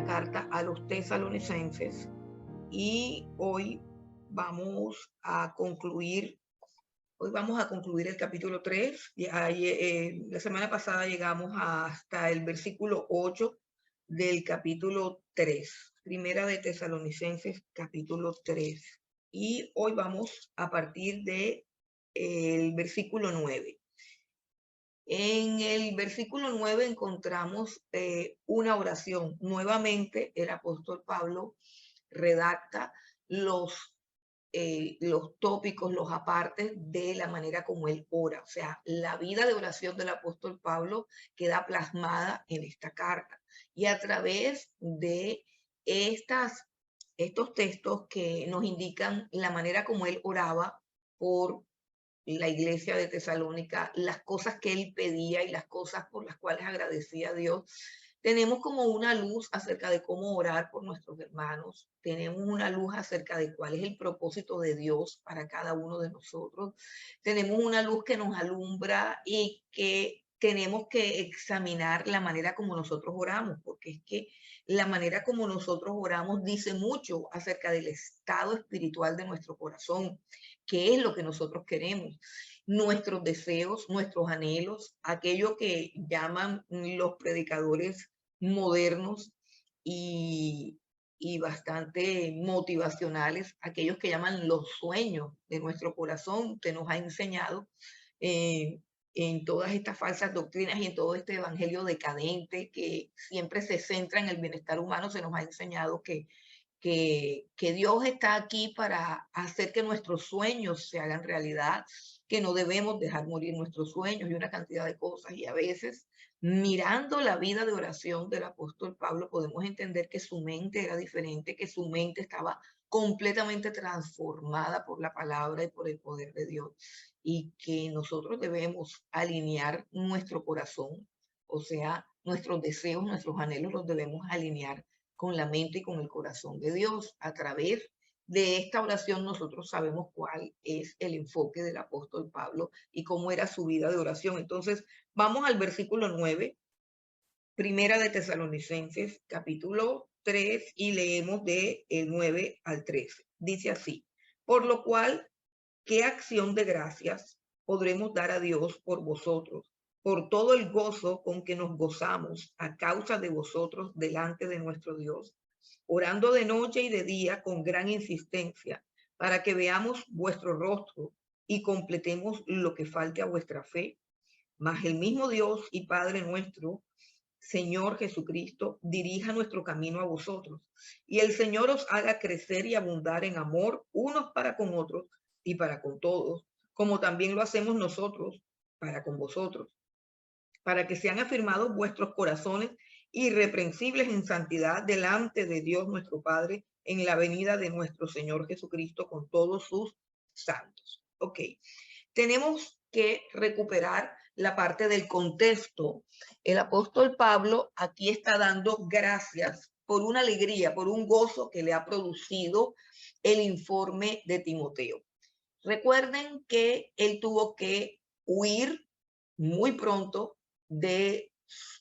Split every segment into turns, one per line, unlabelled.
carta a los tesalonicenses y hoy vamos a concluir el capítulo 3. La semana pasada llegamos hasta el versículo 8 del capítulo 3, Primera de Tesalonicenses, capítulo 3. Y hoy vamos a partir de el versículo 9. En el versículo 9 encontramos una oración. Nuevamente el apóstol Pablo redacta los tópicos, los apartes de la manera como él ora. O sea, la vida de oración del apóstol Pablo queda plasmada en esta carta. Y a través de estos textos que nos indican la manera como él oraba por la iglesia de Tesalónica, las cosas que él pedía y las cosas por las cuales agradecía a Dios, tenemos como una luz acerca de cómo orar por nuestros hermanos, tenemos una luz acerca de cuál es el propósito de Dios para cada uno de nosotros, tenemos una luz que nos alumbra y que tenemos que examinar la manera como nosotros oramos, porque es que la manera como nosotros oramos dice mucho acerca del estado espiritual de nuestro corazón, qué es lo que nosotros queremos, nuestros deseos, nuestros anhelos, aquello que llaman los predicadores modernos y, y bastante motivacionales, aquellos que llaman los sueños de nuestro corazón, que nos ha enseñado eh, en todas estas falsas doctrinas y en todo este evangelio decadente que siempre se centra en el bienestar humano, se nos ha enseñado que Dios está aquí para hacer que nuestros sueños se hagan realidad, que no debemos dejar morir nuestros sueños y una cantidad de cosas. Y a veces, mirando la vida de oración del apóstol Pablo, podemos entender que su mente era diferente, que su mente estaba completamente transformada por la palabra y por el poder de Dios, y que nosotros debemos alinear nuestro corazón, o sea, nuestros deseos, nuestros anhelos los debemos alinear con la mente y con el corazón de Dios. A través de esta oración nosotros sabemos cuál es el enfoque del apóstol Pablo y cómo era su vida de oración. Entonces, vamos al versículo 9, Primera de Tesalonicenses, capítulo 3, y leemos de el 9 al 13. Dice así: por lo cual, ¿qué acción de gracias podremos dar a Dios por vosotros, por todo el gozo con que nos gozamos a causa de vosotros delante de nuestro Dios, orando de noche y de día con gran insistencia, para que veamos vuestro rostro y completemos lo que falte a vuestra fe? Mas el mismo Dios y Padre nuestro, Señor Jesucristo, dirija nuestro camino a vosotros, y el Señor os haga crecer y abundar en amor unos para con otros y para con todos, como también lo hacemos nosotros para con vosotros, para que sean afirmados vuestros corazones irreprensibles en santidad delante de Dios nuestro Padre en la venida de nuestro Señor Jesucristo con todos sus santos. Ok, tenemos que recuperar la parte del contexto. El apóstol Pablo aquí está dando gracias por una alegría, por un gozo que le ha producido el informe de Timoteo. Recuerden que él tuvo que huir muy pronto de,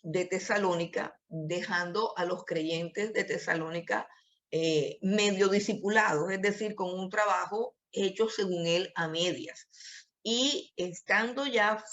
de Tesalónica, dejando a los creyentes de Tesalónica medio discipulados, es decir, con un trabajo hecho según él a medias. Y estando ya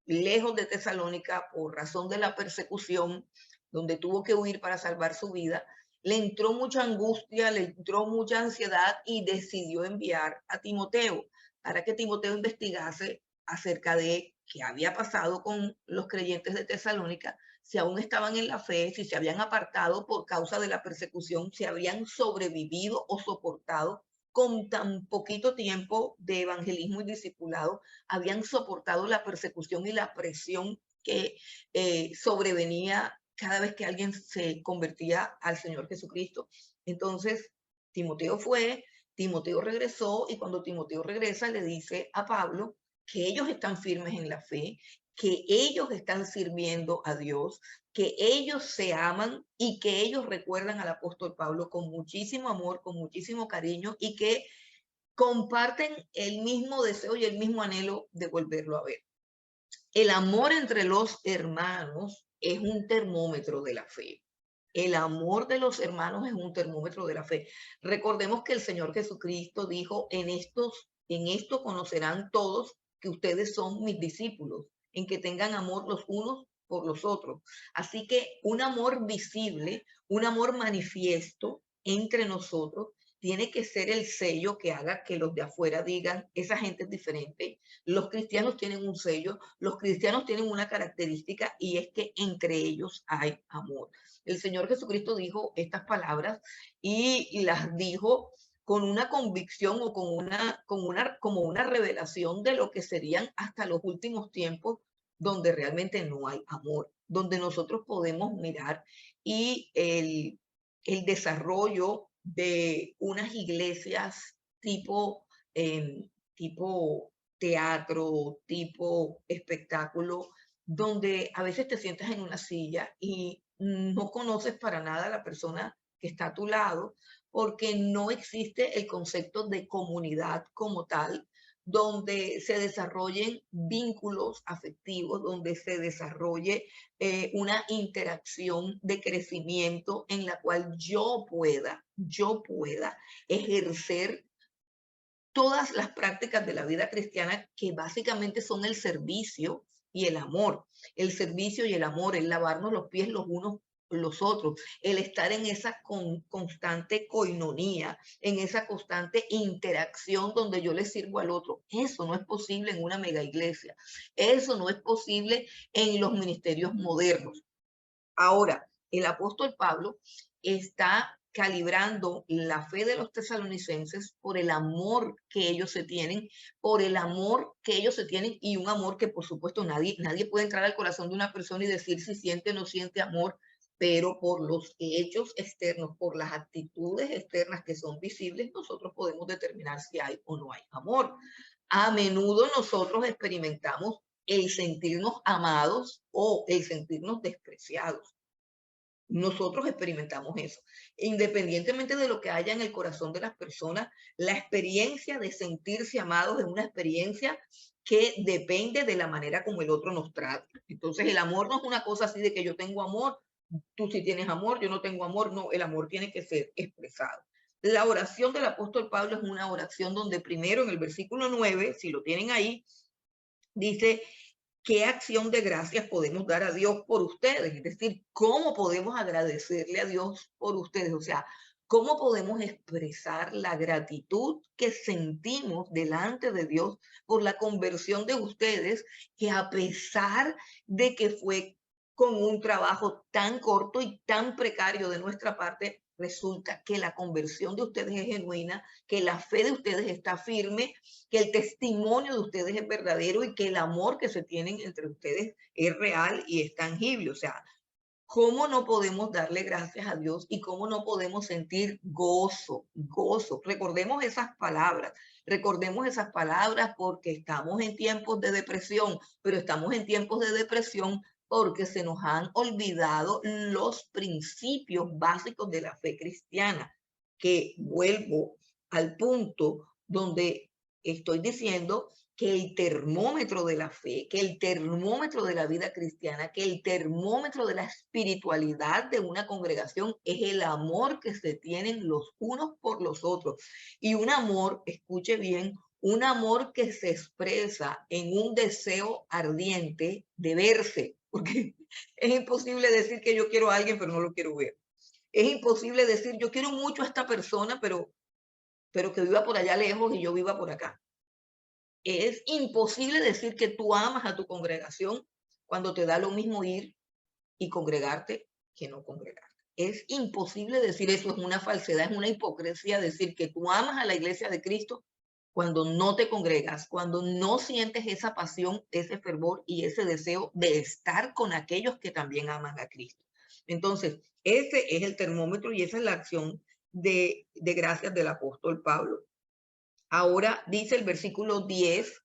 lejos de Tesalónica por razón de la persecución, donde tuvo que huir para salvar su vida, le entró mucha angustia, le entró mucha ansiedad y decidió enviar a Timoteo para que Timoteo investigase acerca de qué había pasado con los creyentes de Tesalónica, si aún estaban en la fe, si se habían apartado por causa de la persecución, si habían sobrevivido o soportado con tan poquito tiempo de evangelismo y discipulado, habían soportado la persecución y la presión que sobrevenía cada vez que alguien se convertía al Señor Jesucristo. Entonces, Timoteo regresó, y cuando Timoteo regresa le dice a Pablo que ellos están firmes en la fe, que ellos están sirviendo a Dios, que ellos se aman y que ellos recuerdan al apóstol Pablo con muchísimo amor, con muchísimo cariño, y que comparten el mismo deseo y el mismo anhelo de volverlo a ver. El amor entre los hermanos es un termómetro de la fe. El amor de los hermanos es un termómetro de la fe. Recordemos que el Señor Jesucristo dijo, en esto conocerán todos que ustedes son mis discípulos, en que tengan amor los unos por los otros. Así que un amor visible, un amor manifiesto entre nosotros, tiene que ser el sello que haga que los de afuera digan, esa gente es diferente. Los cristianos tienen un sello, los cristianos tienen una característica y es que entre ellos hay amor. El Señor Jesucristo dijo estas palabras y las dijo con una convicción o como una revelación de lo que serían hasta los últimos tiempos donde realmente no hay amor, donde nosotros podemos mirar y el desarrollo de unas iglesias tipo teatro, tipo espectáculo, donde a veces te sientas en una silla y no conoces para nada a la persona que está a tu lado, porque no existe el concepto de comunidad como tal, donde se desarrollen vínculos afectivos, donde se desarrolle una interacción de crecimiento en la cual yo pueda ejercer todas las prácticas de la vida cristiana que básicamente son el servicio y el amor. El servicio y el amor, el lavarnos los pies los unos los otros, el estar en esa constante coinonía, en esa constante interacción donde yo le sirvo al otro. Eso no es posible en una mega iglesia. Eso no es posible en los ministerios modernos. Ahora, el apóstol Pablo está calibrando la fe de los tesalonicenses por el amor que ellos se tienen, por el amor que ellos se tienen y un amor que por supuesto nadie puede entrar al corazón de una persona y decir si siente o no siente amor, pero por los hechos externos, por las actitudes externas que son visibles, nosotros podemos determinar si hay o no hay amor. A menudo nosotros experimentamos el sentirnos amados o el sentirnos despreciados. Nosotros experimentamos eso. Independientemente de lo que haya en el corazón de las personas, la experiencia de sentirse amados es una experiencia que depende de la manera como el otro nos trata. Entonces, el amor no es una cosa así de que yo tengo amor, tú sí tienes amor, yo no tengo amor. No, el amor tiene que ser expresado. La oración del apóstol Pablo es una oración donde primero en el versículo 9, si lo tienen ahí, dice, ¿qué acción de gracias podemos dar a Dios por ustedes? Es decir, ¿cómo podemos agradecerle a Dios por ustedes? O sea, ¿cómo podemos expresar la gratitud que sentimos delante de Dios por la conversión de ustedes, que a pesar de que fue con un trabajo tan corto y tan precario de nuestra parte, resulta que la conversión de ustedes es genuina, que la fe de ustedes está firme, que el testimonio de ustedes es verdadero y que el amor que se tienen entre ustedes es real y es tangible? O sea, ¿cómo no podemos darle gracias a Dios y cómo no podemos sentir gozo, gozo? Recordemos esas palabras porque estamos en tiempos de depresión, pero estamos en tiempos de depresión porque se nos han olvidado los principios básicos de la fe cristiana, que vuelvo al punto donde estoy diciendo que el termómetro de la fe, que el termómetro de la vida cristiana, que el termómetro de la espiritualidad de una congregación es el amor que se tienen los unos por los otros. Y un amor, escuche bien, un amor que se expresa en un deseo ardiente de verse, porque es imposible decir que yo quiero a alguien pero no lo quiero ver. Es imposible decir yo quiero mucho a esta persona pero que viva por allá lejos y yo viva por acá. Es imposible decir que tú amas a tu congregación cuando te da lo mismo ir y congregarte que no congregarte. Es imposible decir eso, es una falsedad, es una hipocresía decir que tú amas a la iglesia de Cristo cuando no te congregas, cuando no sientes esa pasión, ese fervor y ese deseo de estar con aquellos que también aman a Cristo. Entonces, ese es el termómetro y esa es la acción de gracias del apóstol Pablo. Ahora dice el versículo 10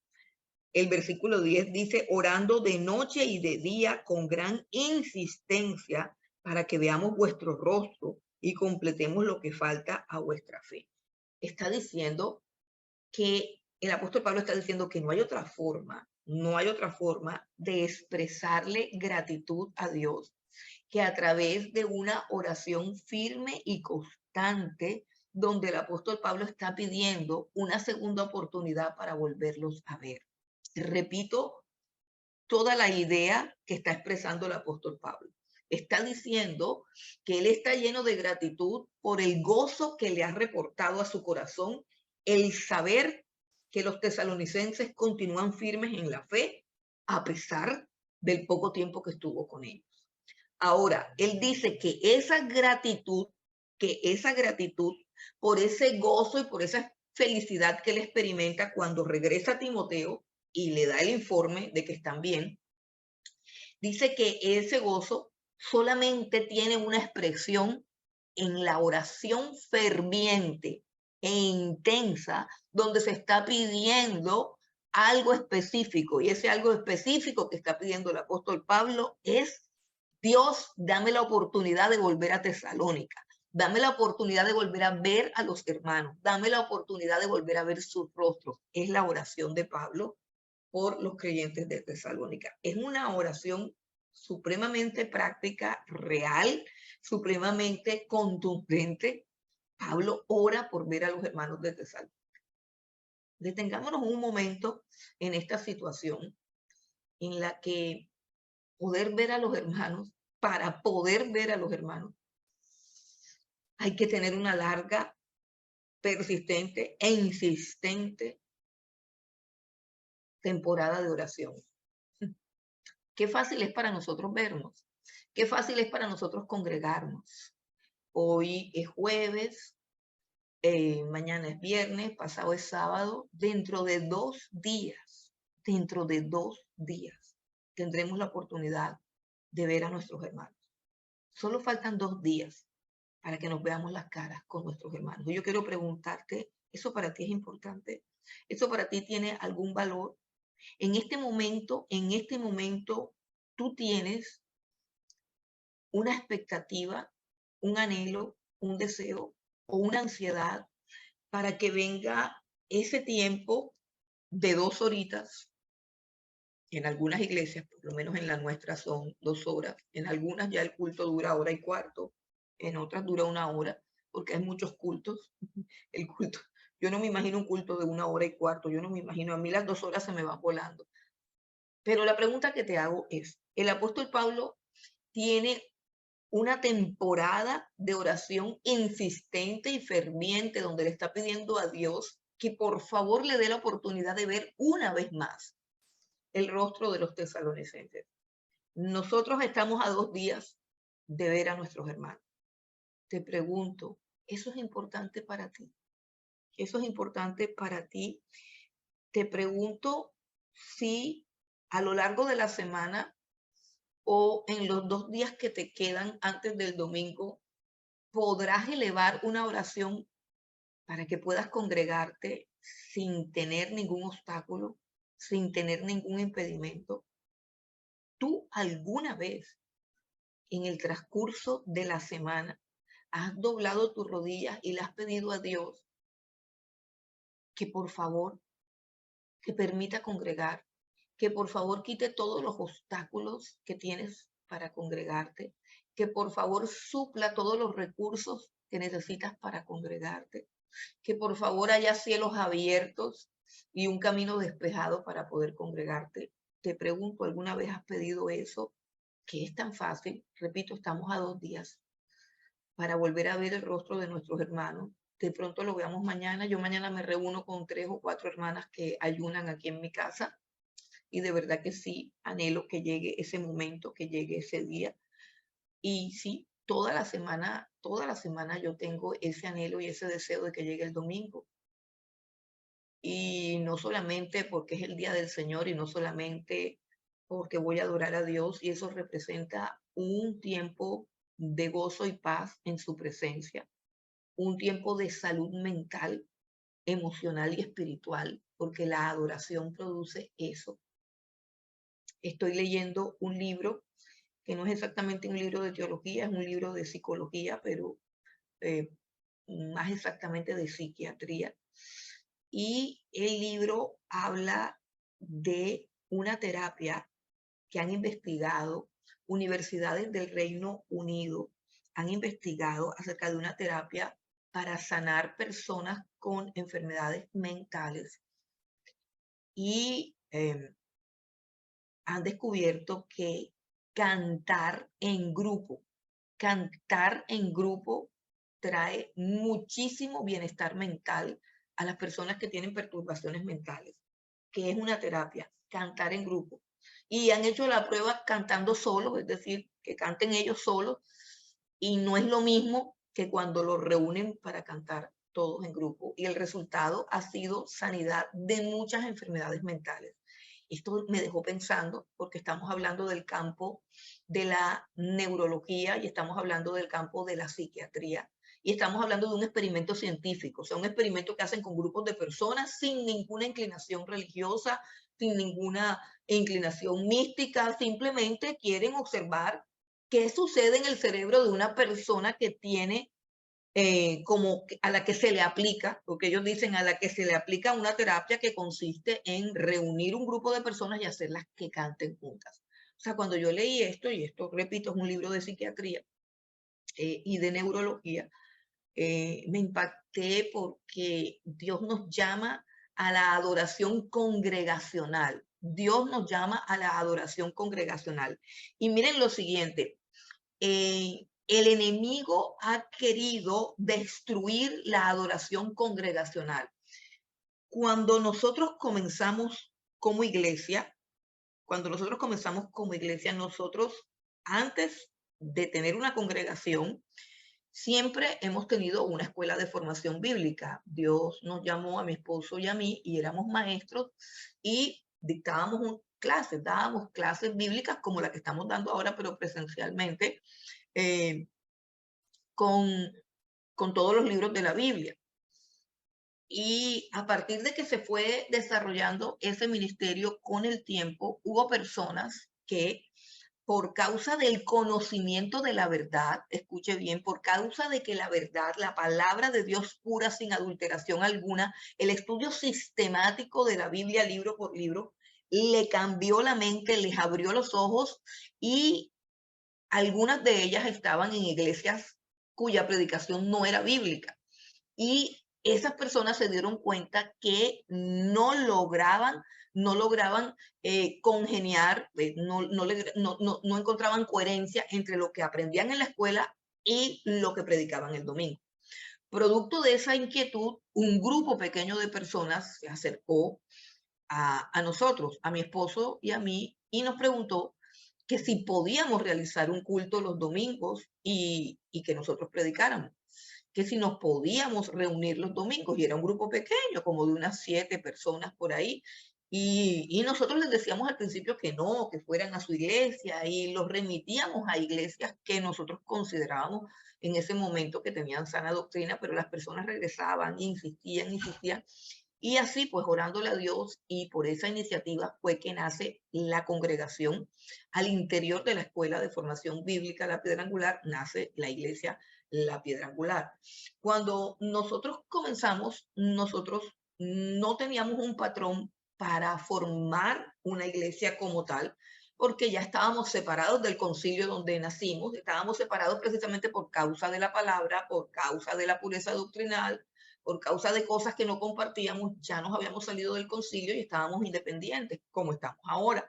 dice, orando de noche y de día con gran insistencia para que veamos vuestro rostro y completemos lo que falta a vuestra fe. Está diciendo que el apóstol Pablo está diciendo que no hay otra forma, no hay otra forma de expresarle gratitud a Dios que a través de una oración firme y constante, donde el apóstol Pablo está pidiendo una segunda oportunidad para volverlos a ver. Repito toda la idea que está expresando el apóstol Pablo. Está diciendo que él está lleno de gratitud por el gozo que le ha reportado a su corazón el saber que los tesalonicenses continúan firmes en la fe a pesar del poco tiempo que estuvo con ellos. Ahora, él dice que esa gratitud por ese gozo y por esa felicidad que él experimenta cuando regresa a Timoteo y le da el informe de que están bien, dice que ese gozo solamente tiene una expresión en la oración ferviente e intensa donde se está pidiendo algo específico, y ese algo específico que está pidiendo el apóstol Pablo es: Dios, dame la oportunidad de volver a Tesalónica, dame la oportunidad de volver a ver a los hermanos, dame la oportunidad de volver a ver sus rostros. Es la oración de Pablo por los creyentes de Tesalónica. Es una oración supremamente práctica, real, supremamente contundente. Pablo ora por ver a los hermanos de Tesalónica. Detengámonos un momento en esta situación en la que poder ver a los hermanos, para poder ver a los hermanos, hay que tener una larga, persistente e insistente temporada de oración. Qué fácil es para nosotros vernos, qué fácil es para nosotros congregarnos. Hoy es jueves, mañana es viernes, pasado es sábado. Dentro de 2 días, tendremos la oportunidad de ver a nuestros hermanos. Solo faltan 2 días para que nos veamos las caras con nuestros hermanos. Y yo quiero preguntarte, ¿eso para ti es importante? ¿Eso para ti tiene algún valor? En este momento, tú tienes una expectativa, un anhelo, un deseo o una ansiedad para que venga ese tiempo de 2 horitas. En algunas iglesias, por lo menos en la nuestra, son 2 horas. En algunas ya el culto dura hora y cuarto, en otras dura 1 hora, porque hay muchos cultos. El culto, yo no me imagino un culto de 1 hora y cuarto, yo no me imagino, a mí las 2 horas se me van volando. Pero la pregunta que te hago es, el apóstol Pablo tiene una temporada de oración insistente y ferviente donde le está pidiendo a Dios que por favor le dé la oportunidad de ver una vez más el rostro de los tesalonicenses. Nosotros estamos a 2 días de ver a nuestros hermanos. Te pregunto, ¿eso es importante para ti? ¿Eso es importante para ti? Te pregunto si a lo largo de la semana o en los 2 días que te quedan antes del domingo, podrás elevar una oración para que puedas congregarte sin tener ningún obstáculo, sin tener ningún impedimento. ¿Tú alguna vez en el transcurso de la semana has doblado tus rodillas y le has pedido a Dios que por favor que permita congregar, que por favor quite todos los obstáculos que tienes para congregarte, que por favor supla todos los recursos que necesitas para congregarte, que por favor haya cielos abiertos y un camino despejado para poder congregarte? Te pregunto, ¿alguna vez has pedido eso? Que es tan fácil. Repito, estamos a 2 días para volver a ver el rostro de nuestros hermanos. De pronto lo veamos mañana. Yo mañana me reúno con 3 o 4 hermanas que ayunan aquí en mi casa y de verdad que sí, anhelo que llegue ese momento, que llegue ese día. Y sí, toda la semana yo tengo ese anhelo y ese deseo de que llegue el domingo. Y no solamente porque es el día del Señor y no solamente porque voy a adorar a Dios, y eso representa un tiempo de gozo y paz en su presencia, un tiempo de salud mental, emocional y espiritual, porque la adoración produce eso. Estoy leyendo un libro que no es exactamente un libro de teología, es un libro de psicología, pero eh, más exactamente de psiquiatría. Y el libro habla de una terapia que han investigado universidades del Reino Unido han investigado acerca de una terapia para sanar personas con enfermedades mentales y han descubierto que cantar en grupo trae muchísimo bienestar mental a las personas que tienen perturbaciones mentales, que es una terapia, cantar en grupo. Y han hecho la prueba cantando solos, es decir, que canten ellos solos, y no es lo mismo que cuando los reúnen para cantar todos en grupo. Y el resultado ha sido sanidad de muchas enfermedades mentales. Esto me dejó pensando, porque estamos hablando del campo de la neurología y estamos hablando del campo de la psiquiatría. Y estamos hablando de un experimento científico, o sea, un experimento que hacen con grupos de personas sin ninguna inclinación religiosa, sin ninguna inclinación mística, simplemente quieren observar qué sucede en el cerebro de una persona que tiene como a la que se le aplica, lo que ellos dicen, a la que se le aplica una terapia que consiste en reunir un grupo de personas y hacerlas que canten juntas. O sea, cuando yo leí esto, y esto, repito, es un libro de psiquiatría y de neurología, me impacté porque Dios nos llama a la adoración congregacional. Dios nos llama a la adoración congregacional. Y miren lo siguiente, el enemigo ha querido destruir la adoración congregacional. Cuando nosotros comenzamos como iglesia, nosotros antes de tener una congregación, siempre hemos tenido una escuela de formación bíblica. Dios nos llamó a mi esposo y a mí y éramos maestros y dábamos clases bíblicas como la que estamos dando ahora, pero presencialmente, eh, con, con todos los libros de la Biblia. Y a partir de que se fue desarrollando ese ministerio con el tiempo, hubo personas que por causa del conocimiento de la verdad, escuche bien, por causa de que la verdad, la palabra de Dios pura, sin adulteración alguna, el estudio sistemático de la Biblia libro por libro, le cambió la mente, les abrió los ojos y algunas de ellas estaban en iglesias cuya predicación no era bíblica. Y esas personas se dieron cuenta que no lograban congeniar, no encontraban coherencia entre lo que aprendían en la escuela y lo que predicaban el domingo. Producto de esa inquietud, un grupo pequeño de personas se acercó a nosotros, a mi esposo y a mí, y nos preguntó que si podíamos realizar un culto los domingos y que nosotros predicáramos, que si nos podíamos reunir los domingos, y era un grupo pequeño, como de unas 7 personas por ahí, y nosotros les decíamos al principio que no, que fueran a su iglesia, y los remitíamos a iglesias que nosotros considerábamos en ese momento que tenían sana doctrina, pero las personas regresaban, insistían, y así, pues orándole a Dios y por esa iniciativa fue que nace la congregación. Al interior de la Escuela de Formación Bíblica La Piedra Angular nace la iglesia La Piedra Angular. Cuando nosotros comenzamos, nosotros no teníamos un patrón para formar una iglesia como tal, porque ya estábamos separados del concilio donde nacimos, estábamos separados precisamente por causa de la palabra, por causa de la pureza doctrinal, por causa de cosas que no compartíamos, ya nos habíamos salido del concilio y estábamos independientes, como estamos ahora.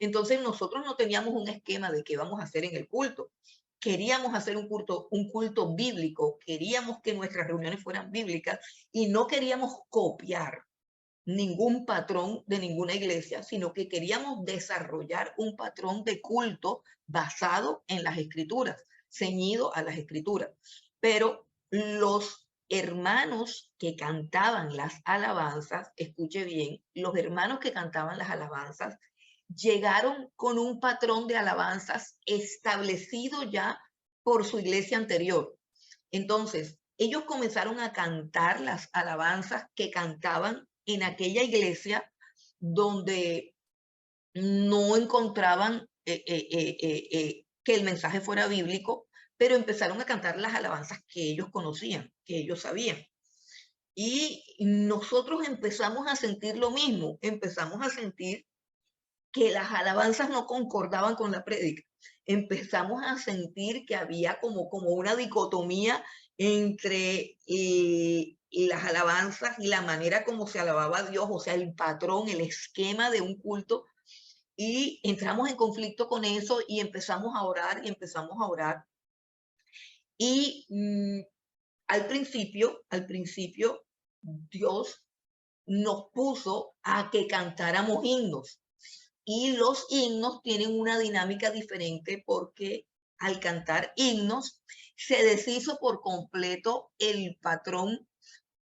Entonces nosotros no teníamos un esquema de qué vamos a hacer en el culto. Queríamos hacer un culto bíblico, queríamos que nuestras reuniones fueran bíblicas y no queríamos copiar ningún patrón de ninguna iglesia, sino que queríamos desarrollar un patrón de culto basado en las escrituras, ceñido a las escrituras. Pero los hermanos que cantaban las alabanzas, escuche bien, los hermanos que cantaban las alabanzas llegaron con un patrón de alabanzas establecido ya por su iglesia anterior. Entonces, ellos comenzaron a cantar las alabanzas que cantaban en aquella iglesia donde no encontraban que el mensaje fuera bíblico, pero empezaron a cantar las alabanzas que ellos conocían, que ellos sabían. Y nosotros empezamos a sentir lo mismo, empezamos a sentir que las alabanzas no concordaban con la prédica. Empezamos a sentir que había como una dicotomía entre las alabanzas y la manera como se alababa a Dios, o sea, el patrón, el esquema de un culto, y entramos en conflicto con eso y empezamos a orar y empezamos a orar. Y al principio, Dios nos puso a que cantáramos himnos. Y los himnos tienen una dinámica diferente porque al cantar himnos se deshizo por completo el patrón,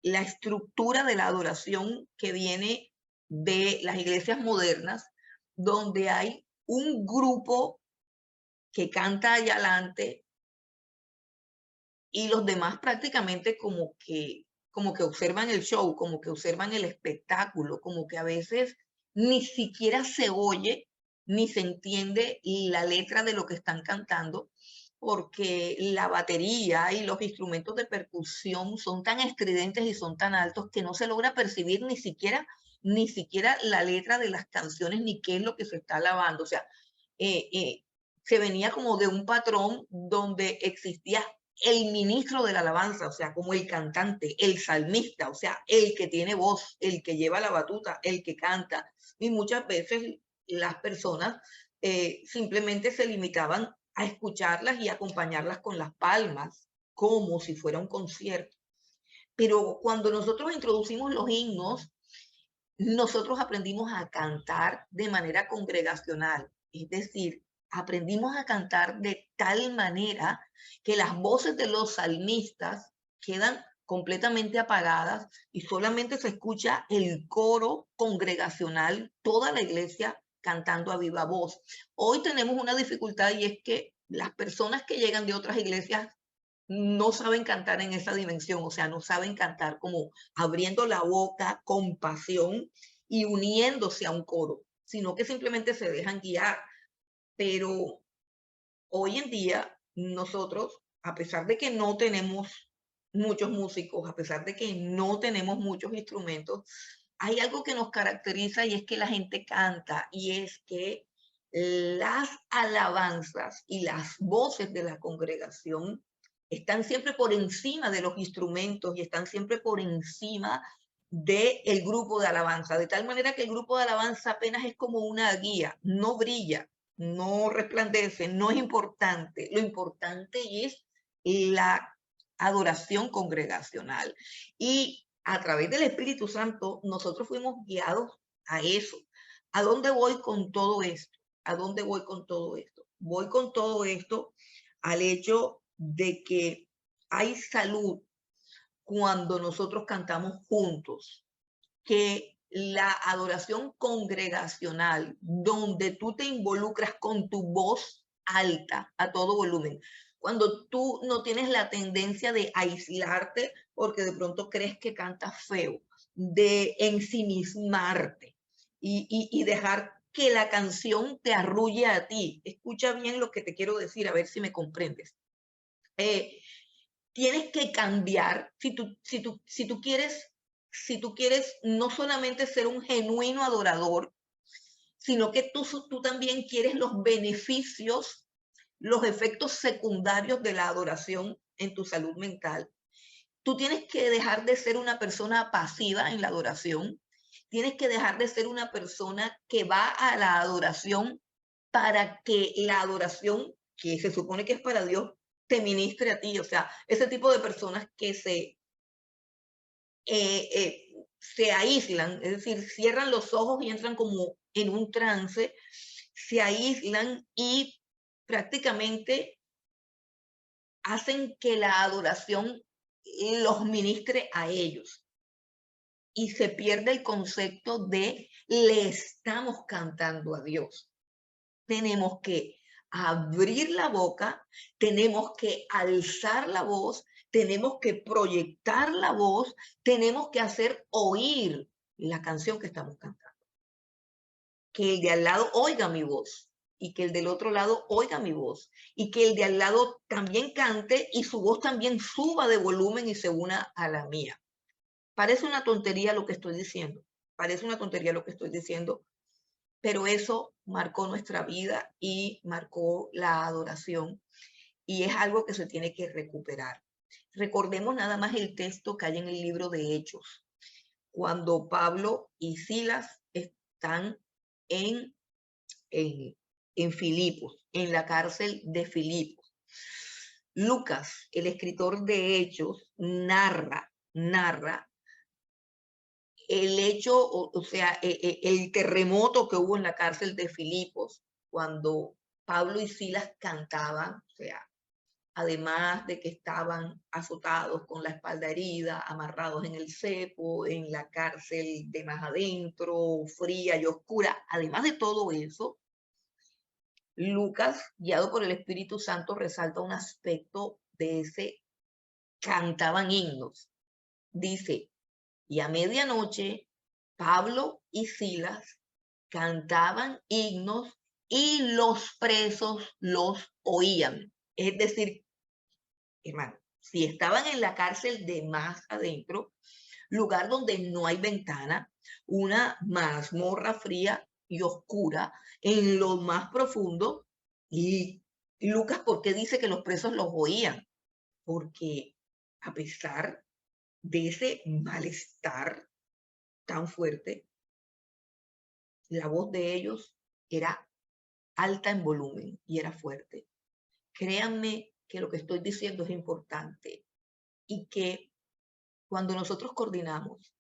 la estructura de la adoración que viene de las iglesias modernas, donde hay un grupo que canta allá adelante y los demás prácticamente como que observan el show, como que observan el espectáculo, como que a veces ni siquiera se oye ni se entiende la letra de lo que están cantando, porque la batería y los instrumentos de percusión son tan estridentes y son tan altos que no se logra percibir ni siquiera la letra de las canciones ni qué es lo que se está alabando. O sea, eh, eh, se venía como de un patrón donde existía el ministro de la alabanza, o sea, como el cantante, el salmista, o sea, el que tiene voz, el que lleva la batuta, el que canta. Y muchas veces las personas simplemente se limitaban a escucharlas y acompañarlas con las palmas, como si fuera un concierto. Pero cuando nosotros introducimos los himnos, nosotros aprendimos a cantar de manera congregacional, es decir, aprendimos a cantar de tal manera que las voces de los salmistas quedan completamente apagadas y solamente se escucha el coro congregacional, toda la iglesia cantando a viva voz. Hoy tenemos una dificultad y es que las personas que llegan de otras iglesias no saben cantar en esa dimensión, o sea, no saben cantar como abriendo la boca con pasión y uniéndose a un coro, sino que simplemente se dejan guiar. Pero hoy en día nosotros, a pesar de que no tenemos muchos músicos, a pesar de que no tenemos muchos instrumentos, hay algo que nos caracteriza y es que la gente canta y es que las alabanzas y las voces de la congregación están siempre por encima de los instrumentos y están siempre por encima del grupo de alabanza, de tal manera que el grupo de alabanza apenas es como una guía, no brilla, no resplandece, no es importante. Lo importante es la adoración congregacional. Y a través del Espíritu Santo, nosotros fuimos guiados a eso. ¿A dónde voy con todo esto? ¿A dónde voy con todo esto? Voy con todo esto al hecho de que hay salud cuando nosotros cantamos juntos, que la adoración congregacional, donde tú te involucras con tu voz alta a todo volumen, cuando tú no tienes la tendencia de aislarte porque de pronto crees que cantas feo, de ensimismarte y dejar que la canción te arrulle a ti. Escucha bien lo que te quiero decir, a ver si me comprendes. Eh, Tienes que cambiar si tú quieres no solamente ser un genuino adorador, sino que tú también quieres los beneficios, los efectos secundarios de la adoración en tu salud mental. Tú tienes que dejar de ser una persona pasiva en la adoración, tienes que dejar de ser una persona que va a la adoración para que la adoración, que se supone que es para Dios, te ministre a ti. O sea, ese tipo de personas que se aíslan, es decir, cierran los ojos y entran como en un trance, se aíslan y prácticamente hacen que la adoración los ministre a ellos. Y se pierde el concepto de le estamos cantando a Dios. Tenemos que abrir la boca, tenemos que alzar la voz, tenemos que proyectar la voz, tenemos que hacer oír la canción que estamos cantando. Que el de al lado oiga mi voz y que el del otro lado oiga mi voz y que el de al lado también cante y su voz también suba de volumen y se una a la mía. Parece una tontería lo que estoy diciendo, parece una tontería lo que estoy diciendo, pero eso marcó nuestra vida y marcó la adoración y es algo que se tiene que recuperar. Recordemos nada más el texto que hay en el libro de Hechos, cuando Pablo y Silas están en, en, en Filipos, en la cárcel de Filipos. Lucas, el escritor de Hechos, narra el hecho, o sea, el terremoto que hubo en la cárcel de Filipos, cuando Pablo y Silas cantaban, o sea, además de que estaban azotados con la espalda herida, amarrados en el cepo, en la cárcel de más adentro, fría y oscura. Además de todo eso, Lucas, guiado por el Espíritu Santo, resalta un aspecto de ese cantaban himnos. Dice, y a medianoche, Pablo y Silas cantaban himnos y los presos los oían. Es decir, hermano, si estaban en la cárcel de más adentro, lugar donde no hay ventana, una mazmorra fría y oscura en lo más profundo, y Lucas, ¿por qué dice que los presos los oían? Porque a pesar de ese malestar tan fuerte, la voz de ellos era alta en volumen y era fuerte. Créanme que lo que estoy diciendo es importante y que cuando nosotros coordinamos,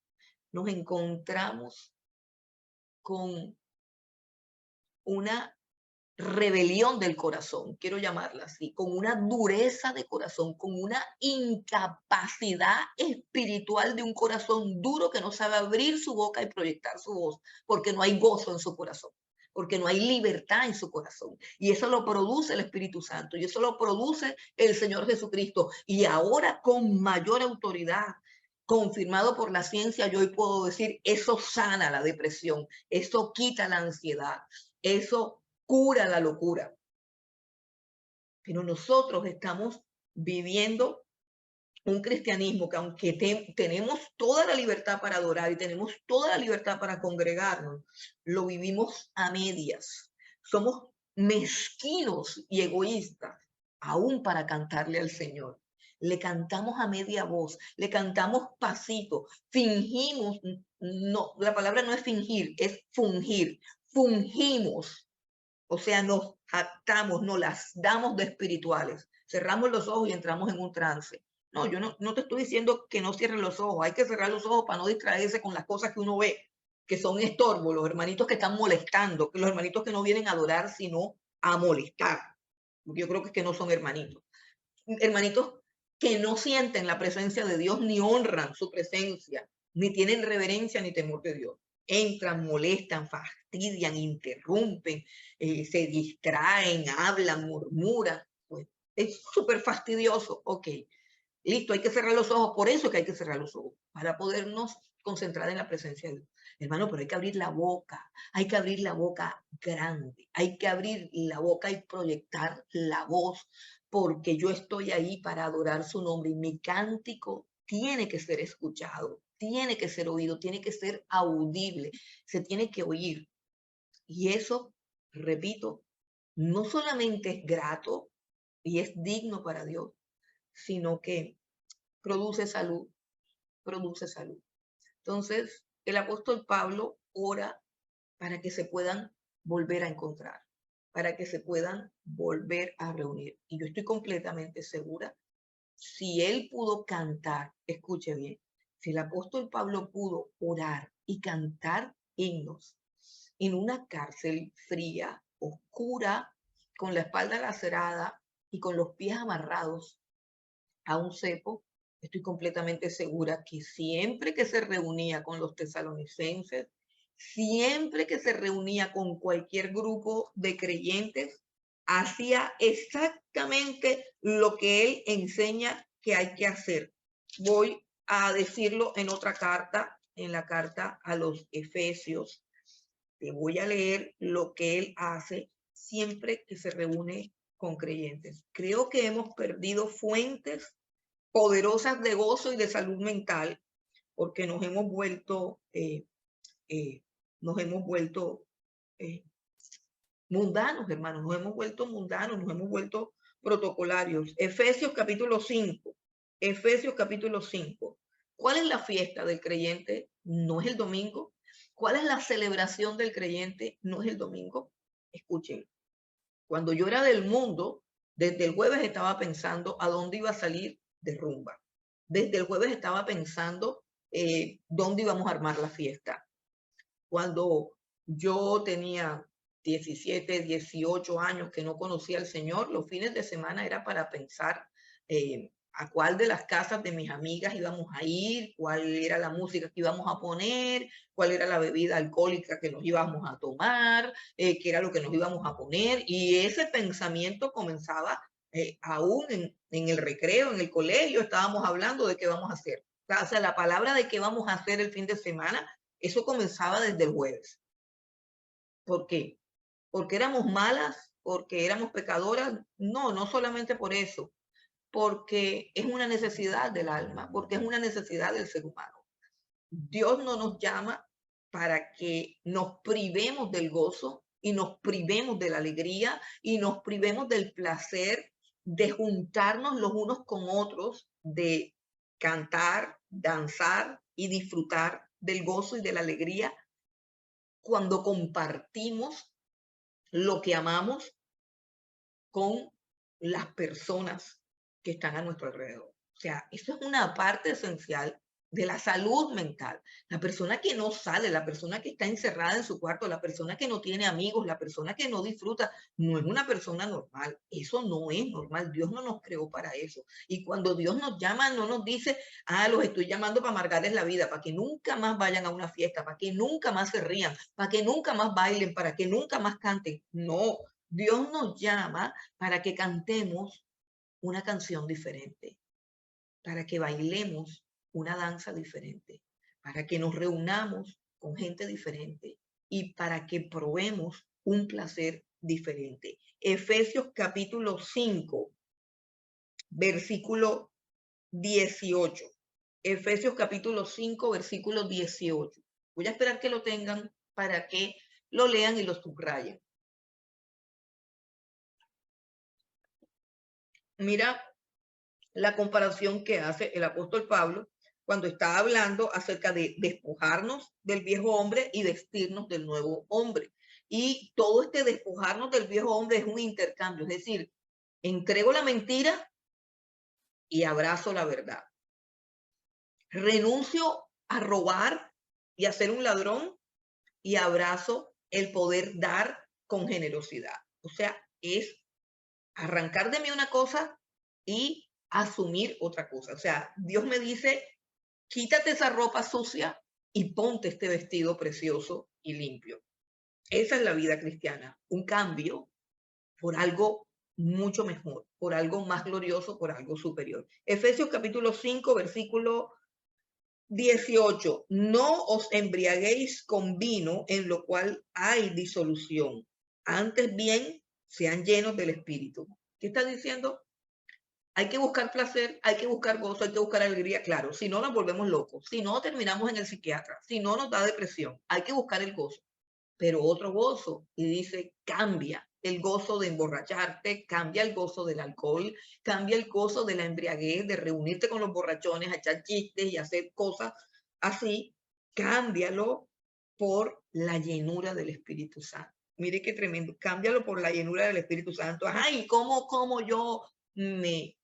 nos encontramos con una rebelión del corazón, quiero llamarla así, con una dureza de corazón, con una incapacidad espiritual de un corazón duro que no sabe abrir su boca y proyectar su voz, porque no hay gozo en su corazón, porque no hay libertad en su corazón. Y eso lo produce el Espíritu Santo, y eso lo produce el Señor Jesucristo. Y ahora con mayor autoridad, confirmado por la ciencia, yo hoy puedo decir, eso sana la depresión, eso quita la ansiedad, eso cura la locura. Pero nosotros estamos viviendo un cristianismo que aunque tenemos toda la libertad para adorar y tenemos toda la libertad para congregarnos, lo vivimos a medias. Somos mezquinos y egoístas, aún para cantarle al Señor. Le cantamos a media voz, le cantamos pasito, fingimos, no, la palabra no es fingir, es fungir. Fungimos, o sea, nos jactamos, nos las damos de espirituales. Cerramos los ojos y entramos en un trance. No, yo no te estoy diciendo que no cierres los ojos. Hay que cerrar los ojos para no distraerse con las cosas que uno ve, que son estorbo, los hermanitos que están molestando, los hermanitos que no vienen a adorar, sino a molestar. Yo creo que no son hermanitos. Hermanitos que no sienten la presencia de Dios, ni honran su presencia, ni tienen reverencia ni temor de Dios. Entran, molestan, fastidian, interrumpen, se distraen, hablan, murmuran. Pues es súper fastidioso. Ok, listo, hay que cerrar los ojos. Por eso que hay que cerrar los ojos, para podernos concentrar en la presencia de Dios. Hermano, pero hay que abrir la boca, hay que abrir la boca grande, hay que abrir la boca y proyectar la voz, porque yo estoy ahí para adorar su nombre y mi cántico tiene que ser escuchado, tiene que ser oído, tiene que ser audible, se tiene que oír. Y eso, repito, no solamente es grato y es digno para Dios, sino que produce salud, produce salud. Entonces, el apóstol Pablo ora para que se puedan volver a encontrar, para que se puedan volver a reunir. Y yo estoy completamente segura, si él pudo cantar, escuche bien, si el apóstol Pablo pudo orar y cantar himnos en una cárcel fría, oscura, con la espalda lacerada y con los pies amarrados a un cepo, estoy completamente segura que siempre que se reunía con los tesalonicenses, siempre que se reunía con cualquier grupo de creyentes, hacía exactamente lo que él enseña que hay que hacer. Voy a decirlo en otra carta, en la carta a los Efesios. Te voy a leer lo que él hace siempre que se reúne con creyentes. Creo que hemos perdido fuentes poderosas de gozo y de salud mental, porque nos hemos vuelto eh, mundanos, hermanos, nos hemos vuelto mundanos, nos hemos vuelto protocolarios. Efesios capítulo 5, Efesios capítulo 5. ¿Cuál es la fiesta del creyente? No es el domingo. ¿Cuál es la celebración del creyente? No es el domingo. Escuchen, cuando yo era del mundo, desde el jueves estaba pensando a dónde iba a salir de rumba. Desde el jueves estaba pensando dónde íbamos a armar la fiesta. Cuando yo tenía 17, 18 años que no conocía al Señor, los fines de semana era para pensar a cuál de las casas de mis amigas íbamos a ir, cuál era la música que íbamos a poner, cuál era la bebida alcohólica que nos íbamos a tomar, qué era lo que nos íbamos a poner. Y ese pensamiento comenzaba aún en el recreo, en el colegio, estábamos hablando de qué vamos a hacer. O sea, la palabra de qué vamos a hacer el fin de semana, eso comenzaba desde el jueves. ¿Por qué? ¿Porque éramos malas? ¿Porque éramos pecadoras? No, no solamente por eso, porque es una necesidad del alma, porque es una necesidad del ser humano. Dios no nos llama para que nos privemos del gozo y nos privemos de la alegría y nos privemos del placer de juntarnos los unos con otros, de cantar, danzar y disfrutar del gozo y de la alegría cuando compartimos lo que amamos con las personas que están a nuestro alrededor. O sea, eso es una parte esencial de la salud mental. La persona que no sale, la persona que está encerrada en su cuarto, la persona que no tiene amigos, la persona que no disfruta, no es una persona normal. Eso no es normal. Dios no nos creó para eso. Y cuando Dios nos llama, no nos dice, ah, los estoy llamando para amargarles la vida, para que nunca más vayan a una fiesta, para que nunca más se rían, para que nunca más bailen, para que nunca más canten. No, Dios nos llama para que cantemos una canción diferente, para que bailemos una danza diferente, para que nos reunamos con gente diferente y para que probemos un placer diferente. Efesios capítulo 5, versículo 18. Efesios capítulo 5, versículo 18. Voy a esperar que lo tengan para que lo lean y lo subrayen. Mira la comparación que hace el apóstol Pablo cuando está hablando acerca de despojarnos del viejo hombre y vestirnos del nuevo hombre. Y todo este despojarnos del viejo hombre es un intercambio, es decir, entrego la mentira y abrazo la verdad. Renuncio a robar y a ser un ladrón y abrazo el poder dar con generosidad. O sea, es arrancar de mí una cosa y asumir otra cosa. O sea, Dios me dice, quítate esa ropa sucia y ponte este vestido precioso y limpio. Esa es la vida cristiana, un cambio por algo mucho mejor, por algo más glorioso, por algo superior. Efesios capítulo 5, versículo 18. No os embriaguéis con vino en lo cual hay disolución. Antes bien, sean llenos del Espíritu. ¿Qué está diciendo? Hay que buscar placer, hay que buscar gozo, hay que buscar alegría, claro. Si no, nos volvemos locos. Si no, terminamos en el psiquiatra. Si no, nos da depresión. Hay que buscar el gozo. Pero otro gozo. Y dice, cambia el gozo de emborracharte, cambia el gozo del alcohol, cambia el gozo de la embriaguez, de reunirte con los borrachones, a echar chistes y hacer cosas así. Cámbialo por la llenura del Espíritu Santo. Mire qué tremendo. Cámbialo por la llenura del Espíritu Santo. Ay, ¿cómo yo me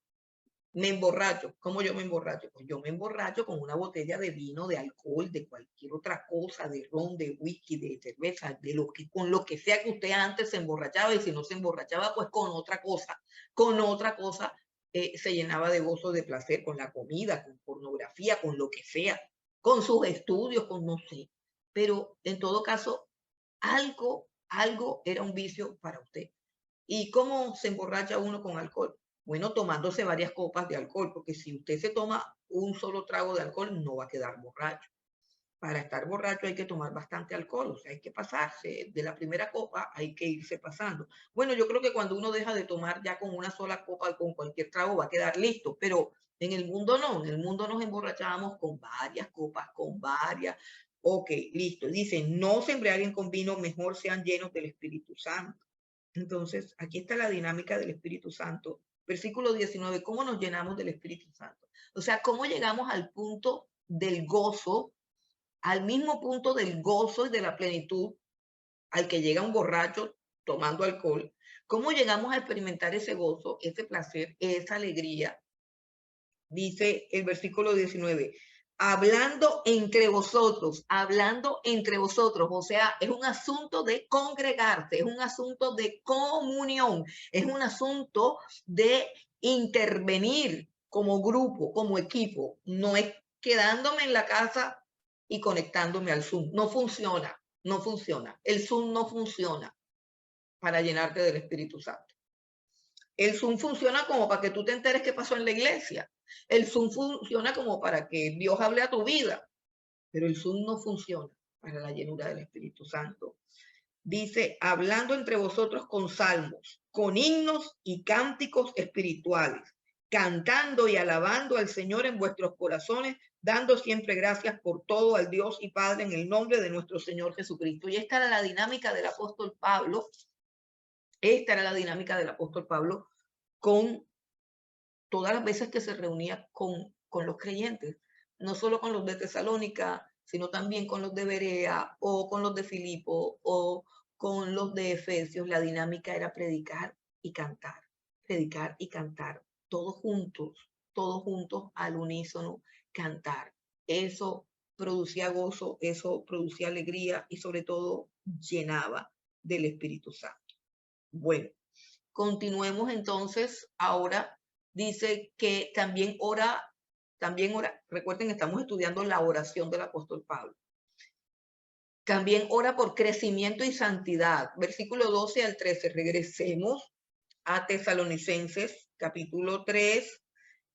emborracho? ¿Cómo yo me emborracho? Pues yo me emborracho con una botella de vino, de alcohol, de cualquier otra cosa, de ron, de whisky, de cerveza, de lo que, con lo que sea que usted antes se emborrachaba, y si no se emborrachaba, pues con otra cosa se llenaba de gozo, de placer, con la comida, con pornografía, con lo que sea, con sus estudios, con no sé. Pero en todo caso, algo era un vicio para usted. ¿Y cómo se emborracha uno con alcohol? Bueno, tomándose varias copas de alcohol, porque si usted se toma un solo trago de alcohol, no va a quedar borracho. Para estar borracho hay que tomar bastante alcohol, o sea, hay que pasarse. De la primera copa hay que irse pasando. Bueno, yo creo que cuando uno deja de tomar ya con una sola copa, con cualquier trago, va a quedar listo, pero en el mundo no, en el mundo nos emborrachábamos con varias copas, con varias. Ok, listo. Dice, no se embriaguen con vino, mejor sean llenos del Espíritu Santo. Entonces, aquí está la dinámica del Espíritu Santo. Versículo 19, ¿cómo nos llenamos del Espíritu Santo? O sea, ¿cómo llegamos al punto del gozo, al mismo punto del gozo y de la plenitud al que llega un borracho tomando alcohol? ¿Cómo llegamos a experimentar ese gozo, ese placer, esa alegría? Dice el versículo 19, hablando entre vosotros, o sea, es un asunto de congregarse, es un asunto de comunión, es un asunto de intervenir como grupo, como equipo, no es quedándome en la casa y conectándome al Zoom, no funciona, no funciona, el Zoom no funciona para llenarte del Espíritu Santo. El Zoom funciona como para que tú te enteres qué pasó en la iglesia. El Zoom funciona como para que Dios hable a tu vida, pero el Zoom no funciona para la llenura del Espíritu Santo. Dice, hablando entre vosotros con salmos, con himnos y cánticos espirituales, cantando y alabando al Señor en vuestros corazones, dando siempre gracias por todo al Dios y Padre en el nombre de nuestro Señor Jesucristo. Y esta era la dinámica del apóstol Pablo. Esta era la dinámica del apóstol Pablo con todas las veces que se reunía con los creyentes, no solo con los de Tesalónica, sino también con los de Berea o con los de Filipo o con los de Efesios. La dinámica era predicar y cantar, todos juntos al unísono, cantar. Eso producía gozo, eso producía alegría y sobre todo llenaba del Espíritu Santo. Bueno, continuemos entonces ahora. Dice que también ora, recuerden que estamos estudiando la oración del apóstol Pablo. También ora por crecimiento y santidad. Versículo 12 al 13. Regresemos a Tesalonicenses, capítulo 3,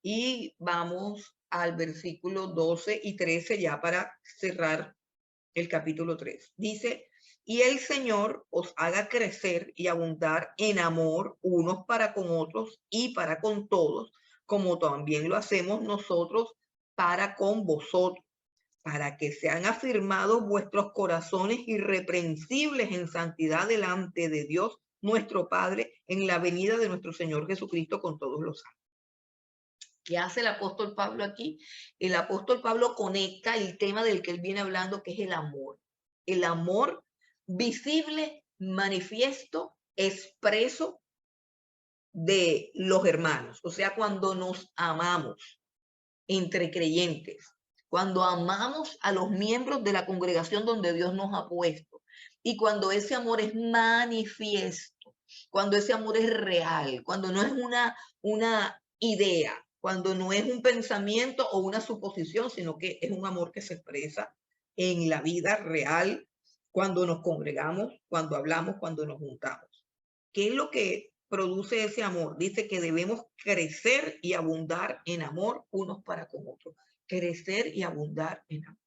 y vamos al versículo 12 y 13 ya para cerrar el capítulo 3. Dice, y el Señor os haga crecer y abundar en amor unos para con otros y para con todos, como también lo hacemos nosotros para con vosotros, para que sean afirmados vuestros corazones irreprensibles en santidad delante de Dios nuestro Padre en la venida de nuestro Señor Jesucristo con todos los santos. ¿Qué hace el apóstol Pablo aquí? El apóstol Pablo conecta el tema del que él viene hablando, que es el amor. El amor visible, manifiesto, expreso de los hermanos. O sea, cuando nos amamos entre creyentes, cuando amamos a los miembros de la congregación donde Dios nos ha puesto, y cuando ese amor es manifiesto, cuando ese amor es real, cuando no es una idea, cuando no es un pensamiento o una suposición, sino que es un amor que se expresa en la vida real, cuando nos congregamos, cuando hablamos, cuando nos juntamos. ¿Qué es lo que produce ese amor? Dice que debemos crecer y abundar en amor unos para con otros. Crecer y abundar en amor.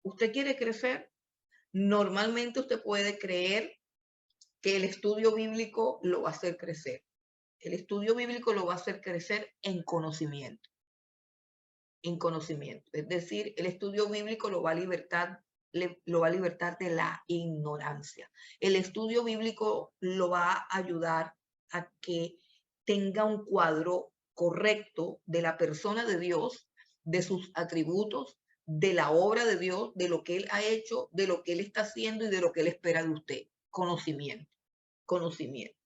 ¿Usted quiere crecer? Normalmente usted puede creer que el estudio bíblico lo va a hacer crecer. El estudio bíblico lo va a hacer crecer en conocimiento. En conocimiento. Es decir, el estudio bíblico lo va a libertar de la ignorancia. El estudio bíblico lo va a ayudar a que tenga un cuadro correcto de la persona de Dios, de sus atributos, de la obra de Dios, de lo que Él ha hecho, de lo que Él está haciendo y de lo que Él espera de usted. Conocimiento, conocimiento.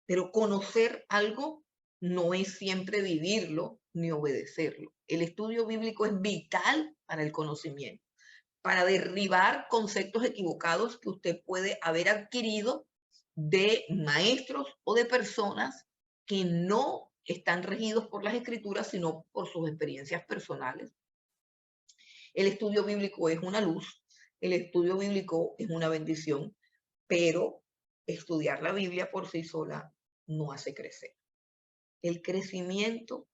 Pero conocer algo no es siempre vivirlo ni obedecerlo. El estudio bíblico es vital para el conocimiento, para derribar conceptos equivocados que usted puede haber adquirido de maestros o de personas que no están regidos por las escrituras, sino por sus experiencias personales. El estudio bíblico es una luz, el estudio bíblico es una bendición, pero estudiar la Biblia por sí sola no hace crecer. El crecimiento,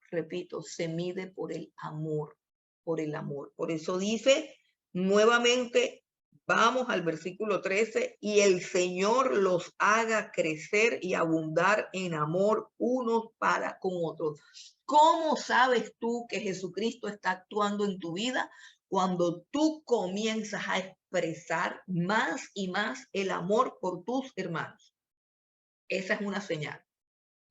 repito, se mide por el amor, por el amor. Por eso dice nuevamente, vamos al versículo 13, y el Señor los haga crecer y abundar en amor unos para con otros. ¿Cómo sabes tú que Jesucristo está actuando en tu vida? Cuando tú comienzas a expresar más y más el amor por tus hermanos. Esa es una señal.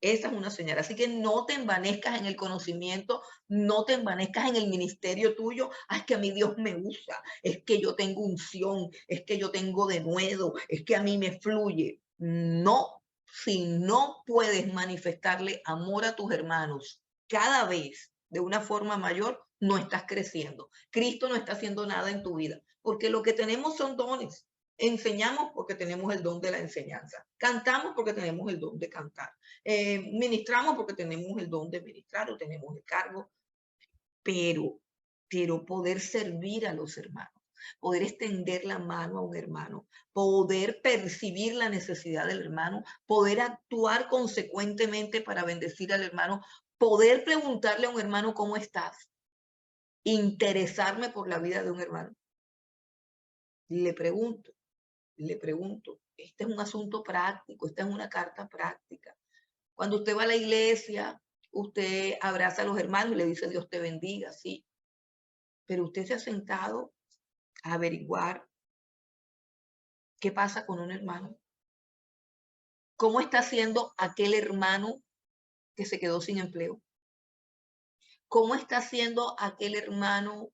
Esa es una señal. Así que no te envanezcas en el conocimiento, no te envanezcas en el ministerio tuyo. Ah, es que a mí Dios me usa, es que yo tengo unción, es que yo tengo denuedo, es que a mí me fluye. No, si no puedes manifestarle amor a tus hermanos cada vez de una forma mayor, no estás creciendo. Cristo no está haciendo nada en tu vida, porque lo que tenemos son dones. Enseñamos porque tenemos el don de la enseñanza. Cantamos porque tenemos el don de cantar. Ministramos porque tenemos el don de ministrar o tenemos el cargo, pero, pero poder servir a los hermanos, poder extender la mano a un hermano, poder percibir la necesidad del hermano, poder actuar consecuentemente para bendecir al hermano, poder preguntarle a un hermano cómo estás, interesarme por la vida de un hermano. Le pregunto, le pregunto, este es un asunto práctico, esta es una carta práctica. Cuando usted va a la iglesia, usted abraza a los hermanos y le dice Dios te bendiga, sí. Pero usted se ha sentado a averiguar qué pasa con un hermano. ¿Cómo está haciendo aquel hermano que se quedó sin empleo? ¿Cómo está haciendo aquel hermano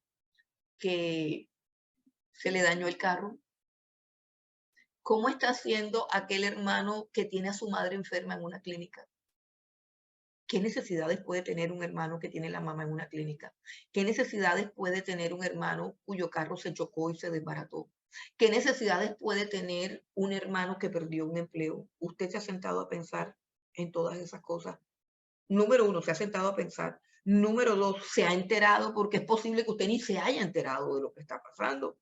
que se le dañó el carro? ¿Cómo está haciendo aquel hermano que tiene a su madre enferma en una clínica? ¿Qué necesidades puede tener un hermano que tiene la mamá en una clínica? ¿Qué necesidades puede tener un hermano cuyo carro se chocó y se desbarató? ¿Qué necesidades puede tener un hermano que perdió un empleo? ¿Usted se ha sentado a pensar en todas esas cosas? Número uno, se ha sentado a pensar. Número dos, se ha enterado, porque es posible que usted ni se haya enterado de lo que está pasando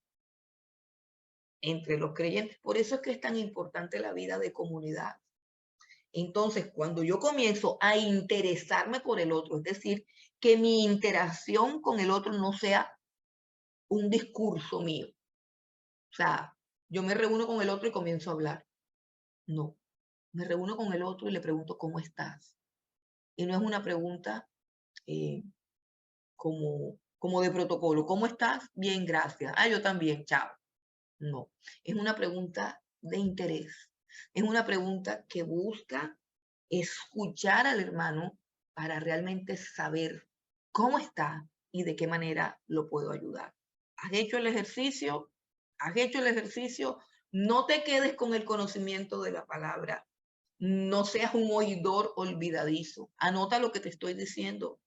entre los creyentes. Por eso es que es tan importante la vida de comunidad. Entonces, cuando yo comienzo a interesarme por el otro, es decir, que mi interacción con el otro no sea un discurso mío. O sea, yo me reúno con el otro y comienzo a hablar. No, me reúno con el otro y le pregunto, ¿cómo estás? Y no es una pregunta eh, como de protocolo. ¿Cómo estás? Bien, gracias. Ah, yo también, chao. No, es una pregunta de interés. Es una pregunta que busca escuchar al hermano para realmente saber cómo está y de qué manera lo puedo ayudar. ¿Has hecho el ejercicio? ¿Has hecho el ejercicio? No te quedes con el conocimiento de la palabra. No seas un oidor olvidadizo. Anota lo que te estoy diciendo.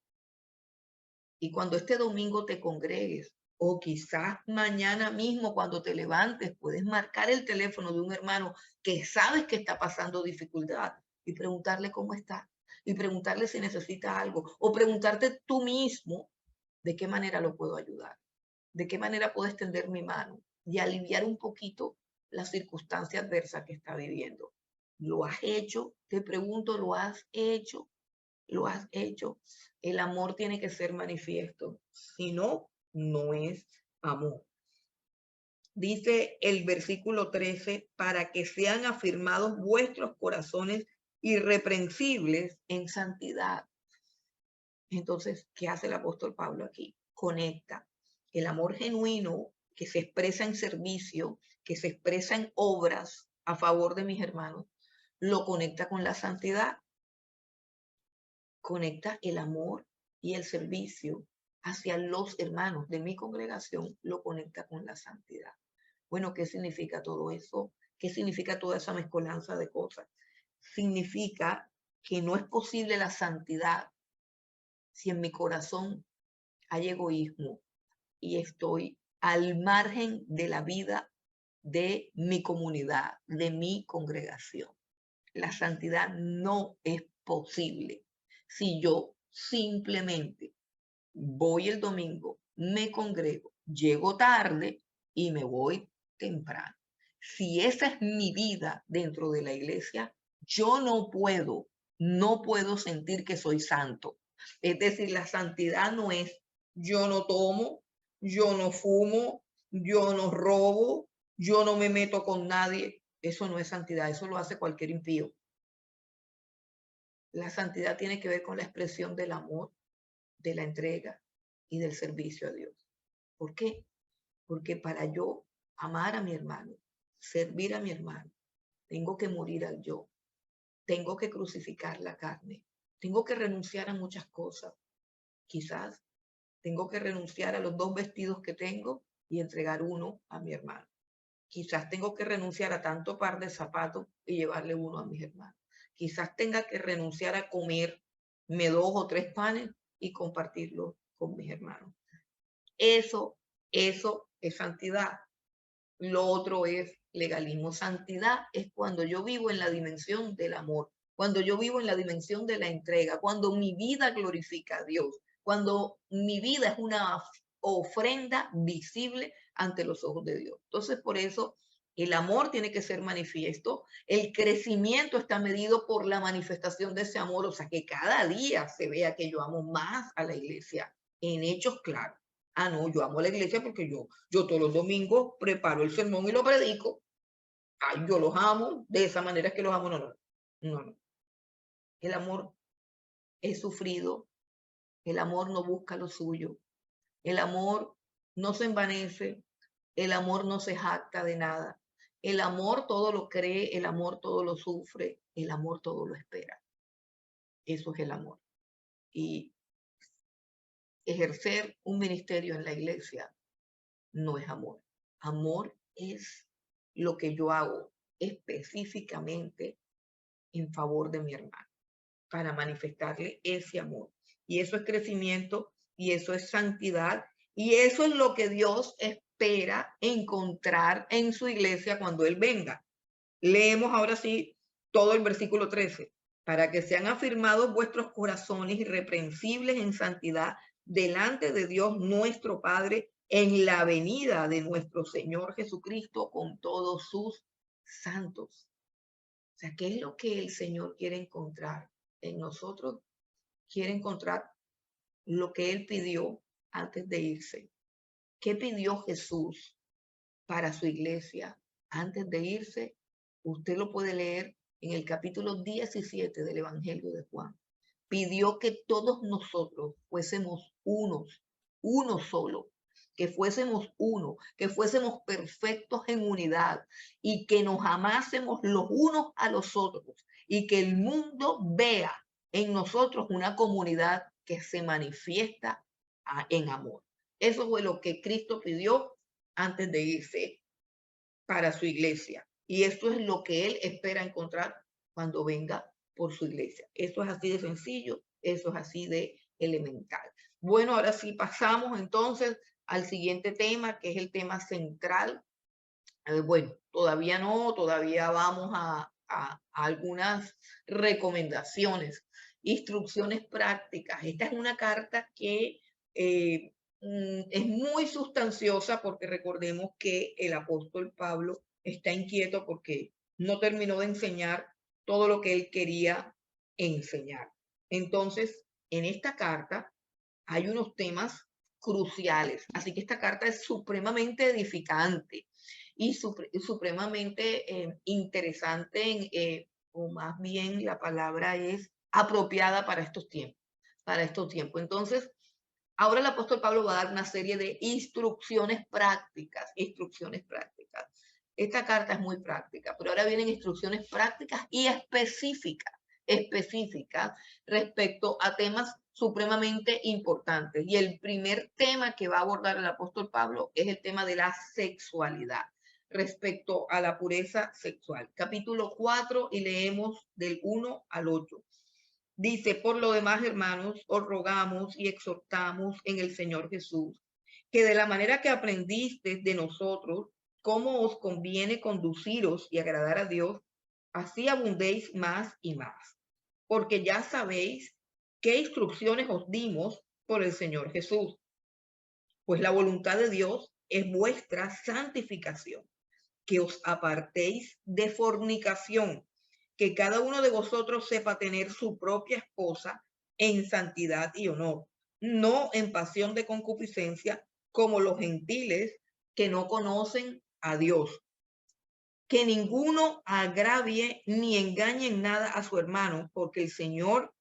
Y cuando este domingo te congregues, o quizás mañana mismo cuando te levantes, puedes marcar el teléfono de un hermano que sabes que está pasando dificultad y preguntarle cómo está, y preguntarle si necesita algo, o preguntarte tú mismo de qué manera lo puedo ayudar, de qué manera puedo extender mi mano y aliviar un poquito la circunstancia adversa que está viviendo. ¿Lo has hecho? Te pregunto, ¿lo has hecho? Lo has hecho. El amor tiene que ser manifiesto. Si no, no es amor. Dice el versículo 13, para que sean afirmados vuestros corazones irreprensibles en santidad. Entonces, ¿qué hace el apóstol Pablo aquí? Conecta el amor genuino que se expresa en servicio, que se expresa en obras a favor de mis hermanos, lo conecta con la santidad. Conecta el amor y el servicio hacia los hermanos de mi congregación, lo conecta con la santidad. Bueno, ¿qué significa todo eso? ¿Qué significa toda esa mezcolanza de cosas? Significa que no es posible la santidad si en mi corazón hay egoísmo y estoy al margen de la vida de mi comunidad, de mi congregación. La santidad no es posible si yo simplemente voy el domingo, me congrego, llego tarde y me voy temprano. Si esa es mi vida dentro de la iglesia, yo no puedo sentir que soy santo. Es decir, la santidad no es yo no tomo, yo no fumo, yo no robo, yo no me meto con nadie. Eso no es santidad, eso lo hace cualquier impío. La santidad tiene que ver con la expresión del amor, de la entrega y del servicio a Dios. ¿Por qué? Porque para yo amar a mi hermano, servir a mi hermano, tengo que morir al yo, tengo que crucificar la carne, tengo que renunciar a muchas cosas. Quizás tengo que renunciar a los 2 vestidos que tengo y entregar uno a mi hermano. Quizás tengo que renunciar a tanto par de zapatos y llevarle uno a mis hermanos. Quizás tenga que renunciar a comerme 2 o 3 panes y compartirlo con mis hermanos. Eso, eso es santidad. Lo otro es legalismo. Santidad es cuando yo vivo en la dimensión del amor, cuando yo vivo en la dimensión de la entrega, cuando mi vida glorifica a Dios, cuando mi vida es una ofrenda visible ante los ojos de Dios. Entonces, por eso el amor tiene que ser manifiesto, el crecimiento está medido por la manifestación de ese amor, o sea, que cada día se vea que yo amo más a la iglesia en hechos claros. Ah, no, yo amo a la iglesia porque yo todos los domingos preparo el sermón y lo predico. Ay, yo los amo, de esa manera es que los amo. No, no, no, no. El amor es sufrido, el amor no busca lo suyo, el amor no se envanece, el amor no se jacta de nada. El amor todo lo cree, el amor todo lo sufre, el amor todo lo espera. Eso es el amor. Y ejercer un ministerio en la iglesia no es amor. Amor es lo que yo hago específicamente en favor de mi hermano, para manifestarle ese amor. Y eso es crecimiento y eso es santidad y eso es lo que Dios espera encontrar en su iglesia cuando Él venga. Leemos ahora sí todo el versículo 13. Para que sean afirmados vuestros corazones irreprensibles en santidad delante de Dios nuestro Padre en la venida de nuestro Señor Jesucristo con todos sus santos. O sea, ¿qué es lo que el Señor quiere encontrar en nosotros? Quiere encontrar lo que Él pidió antes de irse. ¿Qué pidió Jesús para su iglesia antes de irse? Usted lo puede leer en el capítulo 17 del Evangelio de Juan. Pidió que todos nosotros fuésemos uno solo, que fuésemos uno, que fuésemos perfectos en unidad y que nos amásemos los unos a los otros y que el mundo vea en nosotros una comunidad que se manifiesta en amor. Eso fue lo que Cristo pidió antes de irse para su iglesia. Y esto es lo que Él espera encontrar cuando venga por su iglesia. Esto es así de sencillo, eso es así de elemental. Bueno, ahora sí pasamos entonces al siguiente tema, que es el tema central. Bueno, todavía no, todavía vamos a algunas recomendaciones, instrucciones prácticas. Esta es una carta que es muy sustanciosa porque recordemos que el apóstol Pablo está inquieto porque no terminó de enseñar todo lo que él quería enseñar. Entonces, en esta carta hay unos temas cruciales, así que esta carta es supremamente edificante y supremamente interesante, o más bien la palabra es apropiada para estos tiempos, Entonces, ahora el apóstol Pablo va a dar una serie de instrucciones prácticas, Esta carta es muy práctica, pero ahora vienen instrucciones prácticas y específicas respecto a temas supremamente importantes. Y el primer tema que va a abordar el apóstol Pablo es el tema de la sexualidad, respecto a la pureza sexual. Capítulo 4 y leemos del 1 al 8. Dice, por lo demás, hermanos, os rogamos y exhortamos en el Señor Jesús, que de la manera que aprendiste de nosotros, cómo os conviene conduciros y agradar a Dios, así abundéis más y más. Porque ya sabéis qué instrucciones os dimos por el Señor Jesús. Pues la voluntad de Dios es vuestra santificación, que os apartéis de fornicación, que cada uno de vosotros sepa tener su propia esposa en santidad y honor, no en pasión de concupiscencia, como los gentiles que no conocen a Dios. Que ninguno agravie ni engañe en nada a su hermano, porque el Señor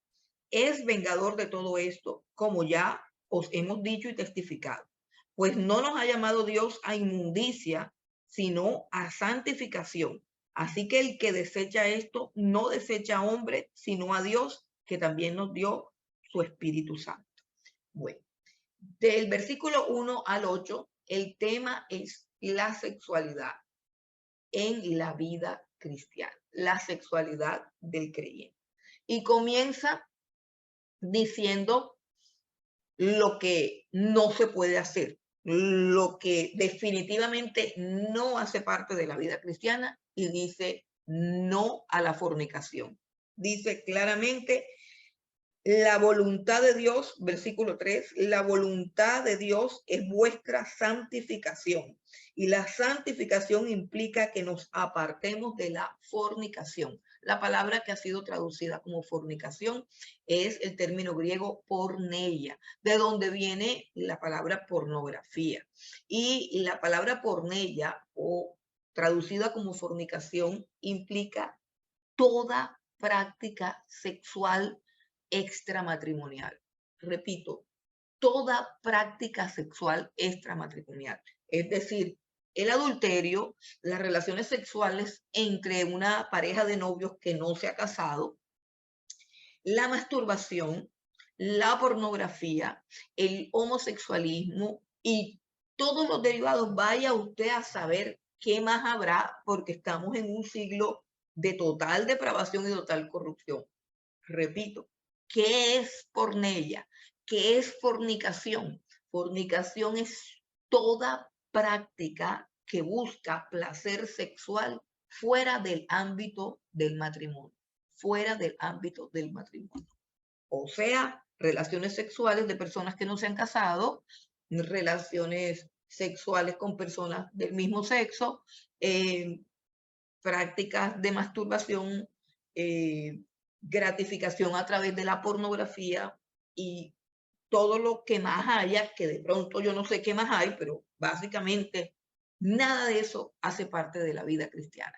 es vengador de todo esto, como ya os hemos dicho y testificado. Pues no nos ha llamado Dios a inmundicia, sino a santificación. Así que el que desecha esto, no desecha a hombre, sino a Dios, que también nos dio su Espíritu Santo. Bueno, del versículo 1 al 8, el tema es la sexualidad en la vida cristiana, la sexualidad del creyente. Y comienza diciendo lo que no se puede hacer, lo que definitivamente no hace parte de la vida cristiana, y dice no a la fornicación. Dice claramente la voluntad de Dios, versículo 3, la voluntad de Dios es vuestra santificación. Y la santificación implica que nos apartemos de la fornicación. La palabra que ha sido traducida como fornicación es el término griego porneia, de donde viene la palabra pornografía. Y la palabra porneia, o traducida como fornicación, implica toda práctica sexual extramatrimonial. Repito, toda práctica sexual extramatrimonial. Es decir, el adulterio, las relaciones sexuales entre una pareja de novios que no se ha casado, la masturbación, la pornografía, el homosexualismo y todos los derivados. Vaya usted a saber qué más habrá, porque estamos en un siglo de total depravación y total corrupción. Repito, ¿qué es porneia? ¿Qué es fornicación? Fornicación es toda práctica que busca placer sexual fuera del ámbito del matrimonio, fuera del ámbito del matrimonio. O sea, relaciones sexuales de personas que no se han casado, relaciones sexuales con personas del mismo sexo, prácticas de masturbación, gratificación a través de la pornografía y todo lo que más haya, que de pronto yo no sé qué más hay, pero básicamente nada de eso hace parte de la vida cristiana.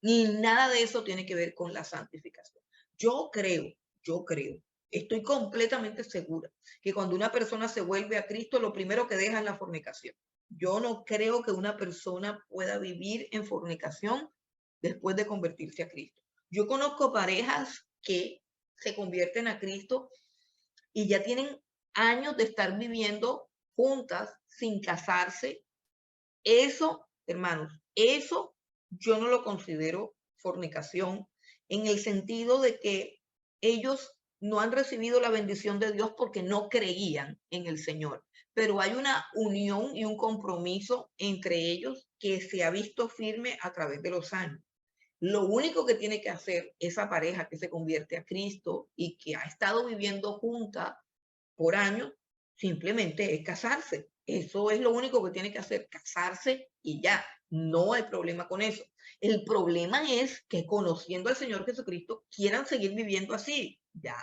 Ni nada de eso tiene que ver con la santificación. Yo creo, estoy completamente segura que cuando una persona se vuelve a Cristo, lo primero que deja es la fornicación. Yo no creo que una persona pueda vivir en fornicación después de convertirse a Cristo. Yo conozco parejas que se convierten a Cristo y ya tienen años de estar viviendo juntas sin casarse. Eso, hermanos, eso yo no lo considero fornicación en el sentido de que ellos no han recibido la bendición de Dios porque no creían en el Señor. Pero hay una unión y un compromiso entre ellos que se ha visto firme a través de los años. Lo único que tiene que hacer esa pareja que se convierte a Cristo y que ha estado viviendo junta por años, simplemente es casarse. Eso es lo único que tiene que hacer, casarse y ya. No hay problema con eso. El problema es que conociendo al Señor Jesucristo quieran seguir viviendo así. Ya,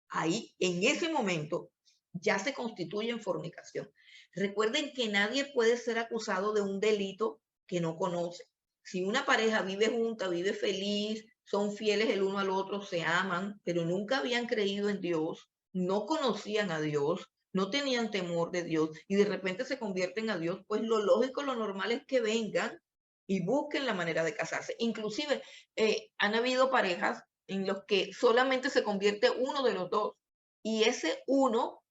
ahí, en ese momento, ya se constituye en fornicación. Recuerden que nadie puede ser acusado de un delito que no conoce. Si una pareja vive junta, vive feliz, son fieles el uno al otro, se aman, pero nunca habían creído en Dios, no conocían a Dios, no tenían temor de Dios y de repente se convierten a Dios, pues lo lógico, lo normal es que vengan y busquen la manera de casarse. Inclusive han habido parejas en los que solamente se convierte uno de los dos y ese uno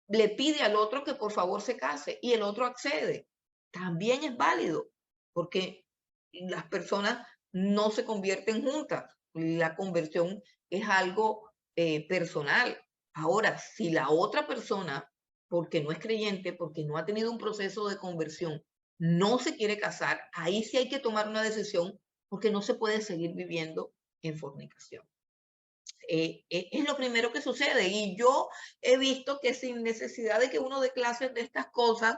le pide al otro que por favor se case y el otro accede. También es válido porque las personas no se convierten juntas. La conversión es algo personal. Ahora, si la otra persona, porque no es creyente, porque no ha tenido un proceso de conversión, no se quiere casar, ahí sí hay que tomar una decisión porque no se puede seguir viviendo en fornicación. Es lo primero que sucede y yo he visto que sin necesidad de que uno dé clases de estas cosas,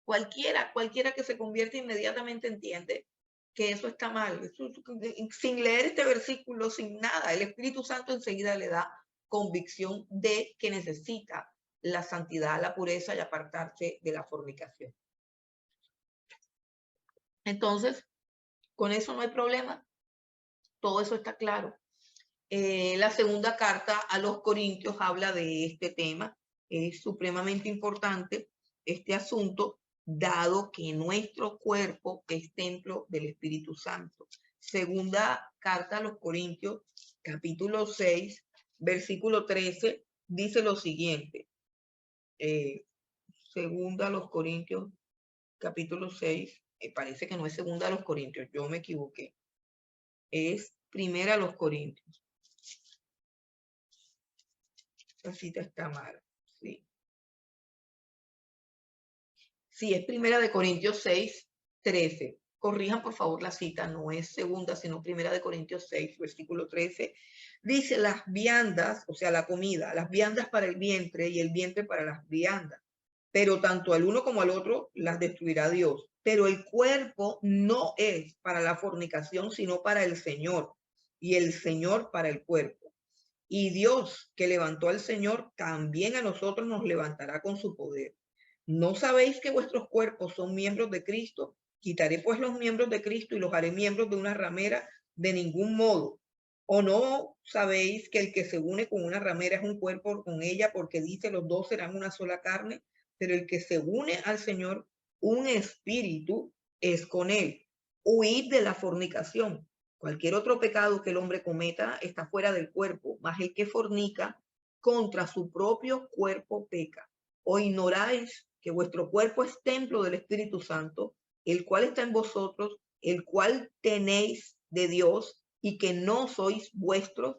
cualquiera que se convierte inmediatamente entiende que eso está mal. Sin leer este versículo, sin nada, el Espíritu Santo enseguida le da convicción de que necesita la santidad, la pureza y apartarse de la fornicación. Entonces, con eso no hay problema. Todo eso está claro. La segunda carta a los Corintios habla de este tema. es supremamente importante este asunto, dado que nuestro cuerpo es templo del Espíritu Santo. Segunda carta a los Corintios, capítulo 6, versículo 13, dice lo siguiente. Segunda a los Corintios, capítulo 6, parece que no es segunda a los Corintios, yo me equivoqué. Es primera a los Corintios. Esta cita está mal, sí. Sí, es primera de Corintios 6, 13. Corrijan por favor la cita, no es segunda, sino primera de Corintios 6, versículo 13. Dice las viandas, o sea, la comida, las viandas para el vientre y el vientre para las viandas. Pero tanto al uno como al otro las destruirá Dios. Pero el cuerpo no es para la fornicación, sino para el Señor, y el Señor para el cuerpo. Y Dios, que levantó al Señor, también a nosotros nos levantará con su poder. ¿No sabéis que vuestros cuerpos son miembros de Cristo? Quitaré pues los miembros de Cristo y los haré miembros de una ramera, de ningún modo. ¿O no sabéis que el que se une con una ramera es un cuerpo con ella, porque dice los dos serán una sola carne? Pero el que se une al Señor, un espíritu es con él. Huid de la fornicación. Cualquier otro pecado que el hombre cometa está fuera del cuerpo, mas el que fornica contra su propio cuerpo peca. ¿O ignoráis que vuestro cuerpo es templo del Espíritu Santo, el cual está en vosotros, el cual tenéis de Dios, y que no sois vuestros,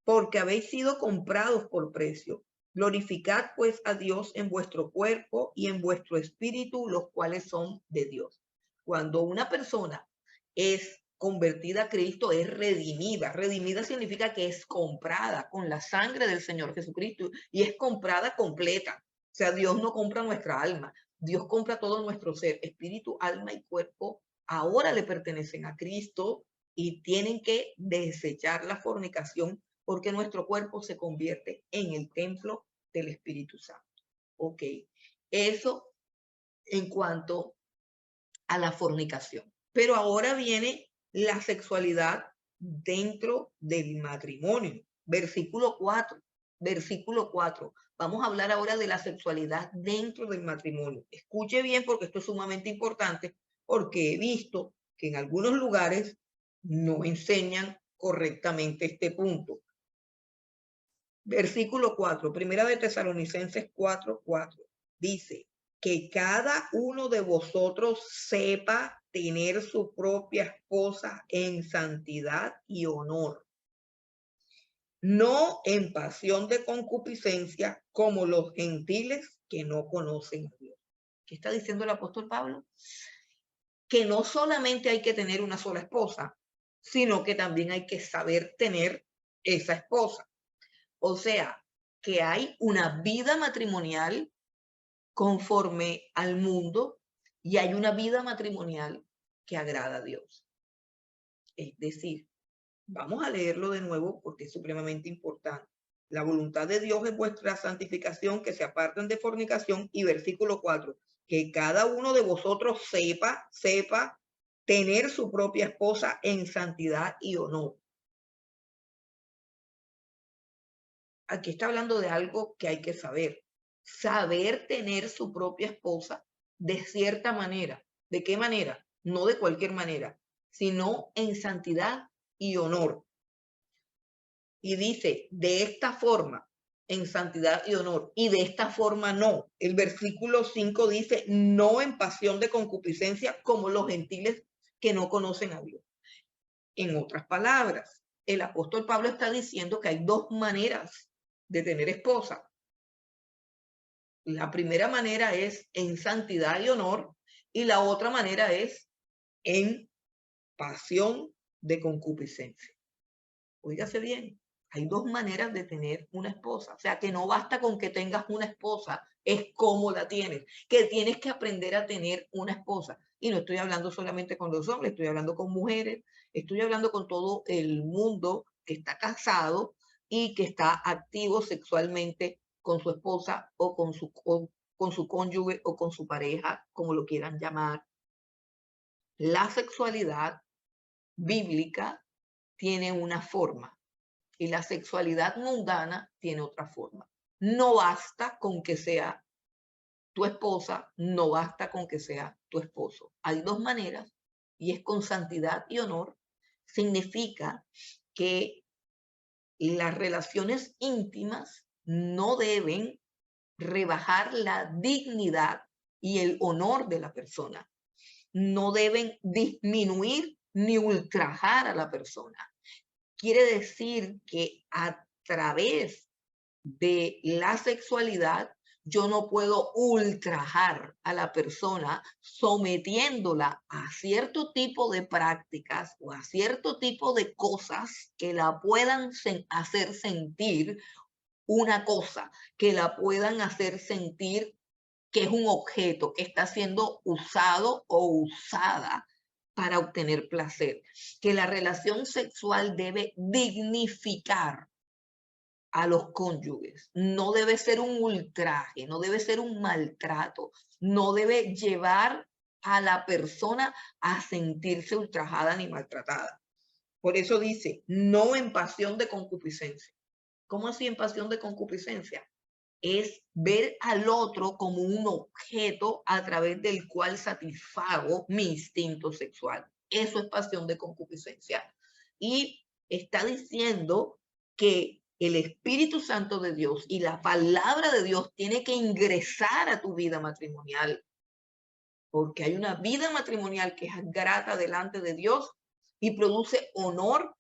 porque habéis sido comprados por precio? Glorificad pues a Dios en vuestro cuerpo y en vuestro espíritu, los cuales son de Dios. Cuando una persona es convertida a Cristo, es redimida. Redimida significa que es comprada con la sangre del Señor Jesucristo y es comprada completa. O sea, Dios no compra nuestra alma, Dios compra todo nuestro ser, espíritu, alma y cuerpo. Ahora le pertenecen a Cristo y tienen que desechar la fornicación, porque nuestro cuerpo se convierte en el templo del Espíritu Santo. Ok, eso en cuanto a la fornicación. Pero ahora viene la sexualidad dentro del matrimonio. Versículo 4. Versículo 4. Vamos a hablar ahora de la sexualidad dentro del matrimonio. Escuche bien porque esto es sumamente importante, porque he visto que en algunos lugares no enseñan correctamente este punto. Versículo 4, primera de Tesalonicenses 4, 4. Dice que cada uno de vosotros sepa tener su propia esposa en santidad y honor, no en pasión de concupiscencia como los gentiles que no conocen a Dios. ¿Qué está diciendo el apóstol Pablo? Que no solamente hay que tener una sola esposa, sino que también hay que saber tener esa esposa. O sea, que hay una vida matrimonial conforme al mundo y hay una vida matrimonial que agrada a Dios. Es decir, vamos a leerlo de nuevo porque es supremamente importante. La voluntad de Dios es vuestra santificación, que se aparten de fornicación. Y versículo 4, que cada uno de vosotros sepa tener su propia esposa en santidad y honor. Aquí está hablando de algo que hay que saber. Saber tener su propia esposa de cierta manera. ¿De qué manera? No de cualquier manera, sino en santidad y honor. Y dice, de esta forma, en santidad y honor, y de esta forma no. El versículo 5 dice, no en pasión de concupiscencia como los gentiles que no conocen a Dios. En otras palabras, el apóstol Pablo está diciendo que hay dos maneras de tener esposa. La primera manera es en santidad y honor, y la otra manera es en pasión de concupiscencia. Óigase bien, hay dos maneras de tener una esposa. O sea, que no basta con que tengas una esposa, es cómo la tienes, que tienes que aprender a tener una esposa. Y no estoy hablando solamente con los hombres, estoy hablando con mujeres, estoy hablando con todo el mundo que está casado y que está activo sexualmente con su esposa o con su cónyuge o con su pareja, como lo quieran llamar. La sexualidad bíblica tiene una forma y la sexualidad mundana tiene otra forma. No basta con que sea tu esposa, no basta con que sea tu esposo. Hay dos maneras y es con santidad y honor. Significa que las relaciones íntimas no deben rebajar la dignidad y el honor de la persona. No deben disminuir ni ultrajar a la persona. Quiere decir que a través de la sexualidad yo no puedo ultrajar a la persona sometiéndola a cierto tipo de prácticas o a cierto tipo de cosas que la puedan hacer sentir una cosa, que la puedan hacer sentir que es un objeto que está siendo usado o usada para obtener placer. Que la relación sexual debe dignificar a los cónyuges. No debe ser un ultraje, no debe ser un maltrato, no debe llevar a la persona a sentirse ultrajada ni maltratada. Por eso dice, no en pasión de concupiscencia. ¿Cómo así en pasión de concupiscencia? Es ver al otro como un objeto a través del cual satisfago mi instinto sexual. Eso es pasión de concupiscencia. Y está diciendo que el Espíritu Santo de Dios y la palabra de Dios tiene que ingresar a tu vida matrimonial, porque hay una vida matrimonial que es grata delante de Dios y produce honor,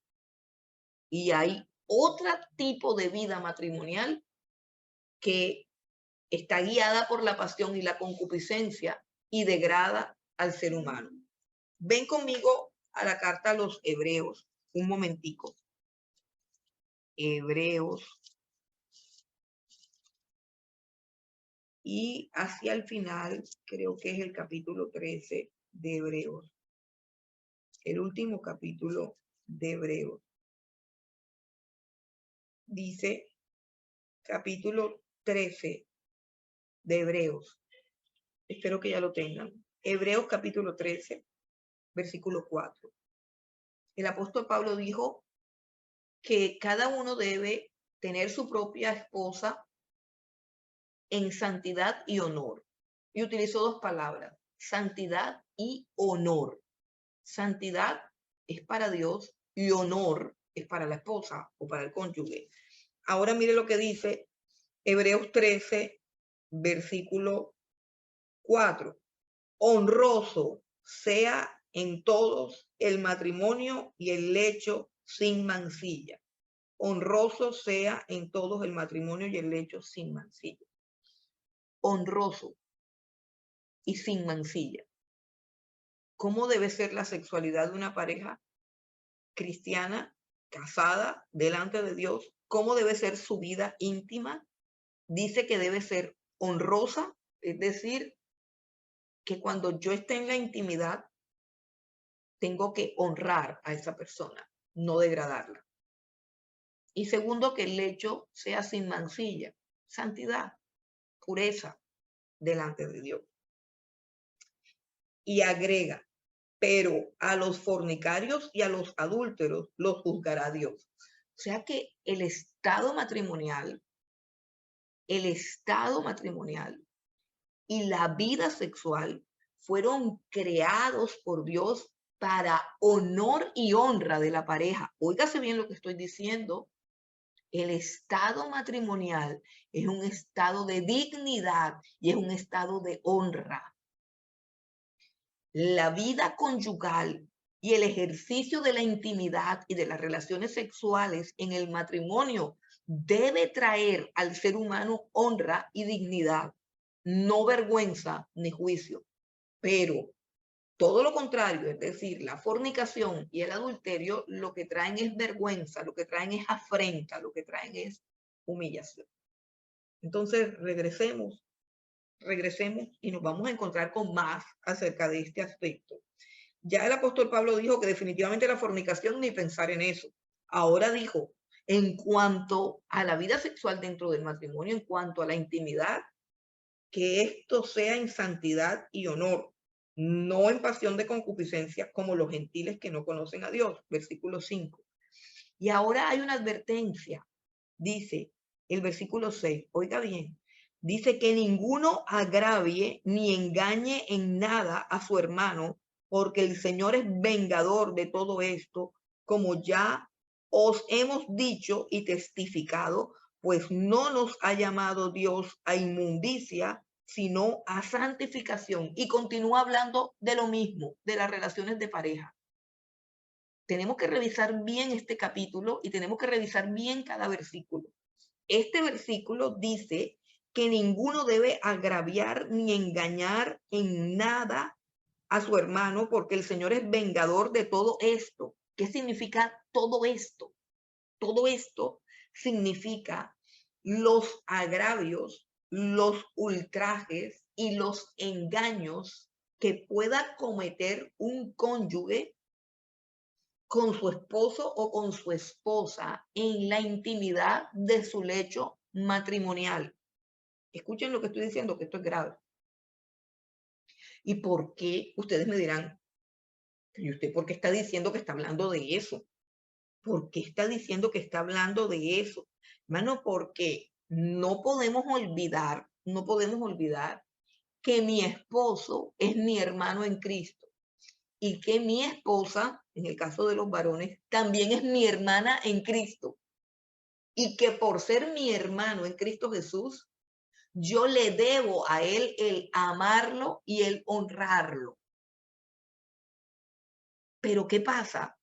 y hay otro tipo de vida matrimonial que está guiada por la pasión y la concupiscencia y degrada al ser humano. Ven conmigo a la carta a los Hebreos, un momentico. Hebreos. Y hacia el final, creo que es el capítulo 13 de Hebreos. El último capítulo de Hebreos. Dice capítulo 13 de Hebreos. Espero que ya lo tengan. Hebreos capítulo 13, versículo 4. El apóstol Pablo dijo que cada uno debe tener su propia esposa en santidad y honor. Y utilizó dos palabras, santidad y honor. Santidad es para Dios y honor es para la esposa o para el cónyuge. Ahora mire lo que dice Hebreos 13, versículo 4. Honroso sea en todos el matrimonio y el lecho sin mancilla. Honroso sea en todos el matrimonio y el lecho sin mancilla. Honroso y sin mancilla. ¿Cómo debe ser la sexualidad de una pareja cristiana, casada, delante de Dios? ¿Cómo debe ser su vida íntima? Dice que debe ser honrosa, es decir, que cuando yo esté en la intimidad, tengo que honrar a esa persona, no degradarla. Y segundo, que el lecho sea sin mancilla, santidad, pureza delante de Dios. Y agrega, pero a los fornicarios y a los adúlteros los juzgará Dios. O sea que el estado matrimonial y la vida sexual fueron creados por Dios para honor y honra de la pareja. Óigase bien lo que estoy diciendo. El estado matrimonial es un estado de dignidad y es un estado de honra. La vida conyugal y el ejercicio de la intimidad y de las relaciones sexuales en el matrimonio debe traer al ser humano honra y dignidad, no vergüenza ni juicio. Pero todo lo contrario, es decir, la fornicación y el adulterio, lo que traen es vergüenza, lo que traen es afrenta, lo que traen es humillación. Entonces, regresemos y nos vamos a encontrar con más acerca de este aspecto. Ya el apóstol Pablo dijo que definitivamente la fornicación ni pensar en eso. Ahora dijo, en cuanto a la vida sexual dentro del matrimonio, en cuanto a la intimidad, que esto sea en santidad y honor, no en pasión de concupiscencia como los gentiles que no conocen a Dios. Versículo 5. Y ahora hay una advertencia. Dice, el versículo 6, oiga bien, dice que ninguno agravie ni engañe en nada a su hermano, porque el Señor es vengador de todo esto, como ya os hemos dicho y testificado, pues no nos ha llamado Dios a inmundicia, sino a santificación. Y continúa hablando de lo mismo, de las relaciones de pareja. Tenemos que revisar bien este capítulo y tenemos que revisar bien cada versículo. Este versículo dice que ninguno debe agraviar ni engañar en nada a su hermano, porque el Señor es vengador de todo esto. ¿Qué significa todo esto? Todo esto significa los agravios, los ultrajes y los engaños que pueda cometer un cónyuge con su esposo o con su esposa en la intimidad de su lecho matrimonial. Escuchen lo que estoy diciendo, que esto es grave. ¿Y por qué? Ustedes me dirán, ¿y usted por qué está diciendo que está hablando de eso? ¿Por qué está diciendo que está hablando de eso? Hermano, porque no podemos olvidar que mi esposo es mi hermano en Cristo y que mi esposa, en el caso de los varones, también es mi hermana en Cristo. Y que por ser mi hermano en Cristo Jesús, yo le debo a él el amarlo y el honrarlo. Pero ¿qué pasa?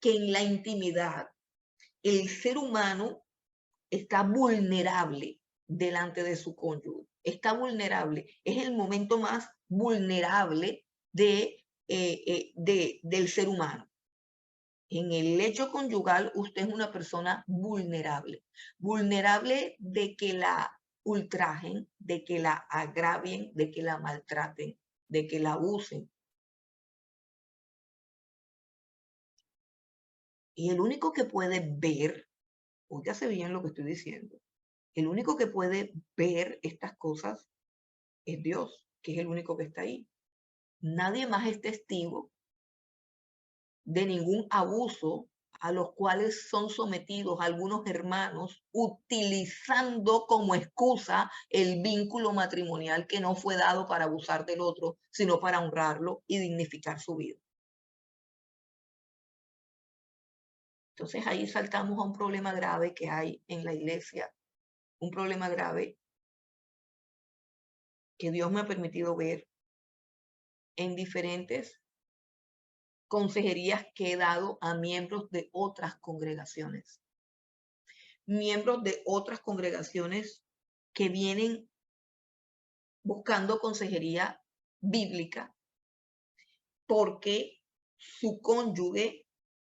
Que en la intimidad el ser humano está vulnerable delante de su cónyuge. Está vulnerable. Es el momento más vulnerable del ser humano. En el lecho conyugal, usted es una persona vulnerable. Vulnerable de que la ultrajen, de que la agravien, de que la maltraten, de que la abusen. Y el único que puede ver, óigase bien lo que estoy diciendo, el único que puede ver estas cosas es Dios, que es el único que está ahí. Nadie más es testigo de ningún abuso a los cuales son sometidos algunos hermanos utilizando como excusa el vínculo matrimonial que no fue dado para abusar del otro, sino para honrarlo y dignificar su vida. Entonces ahí saltamos a un problema grave que hay en la iglesia, un problema grave que Dios me ha permitido ver en diferentes consejerías que he dado a miembros de otras congregaciones. Miembros de otras congregaciones que vienen buscando consejería bíblica porque su cónyuge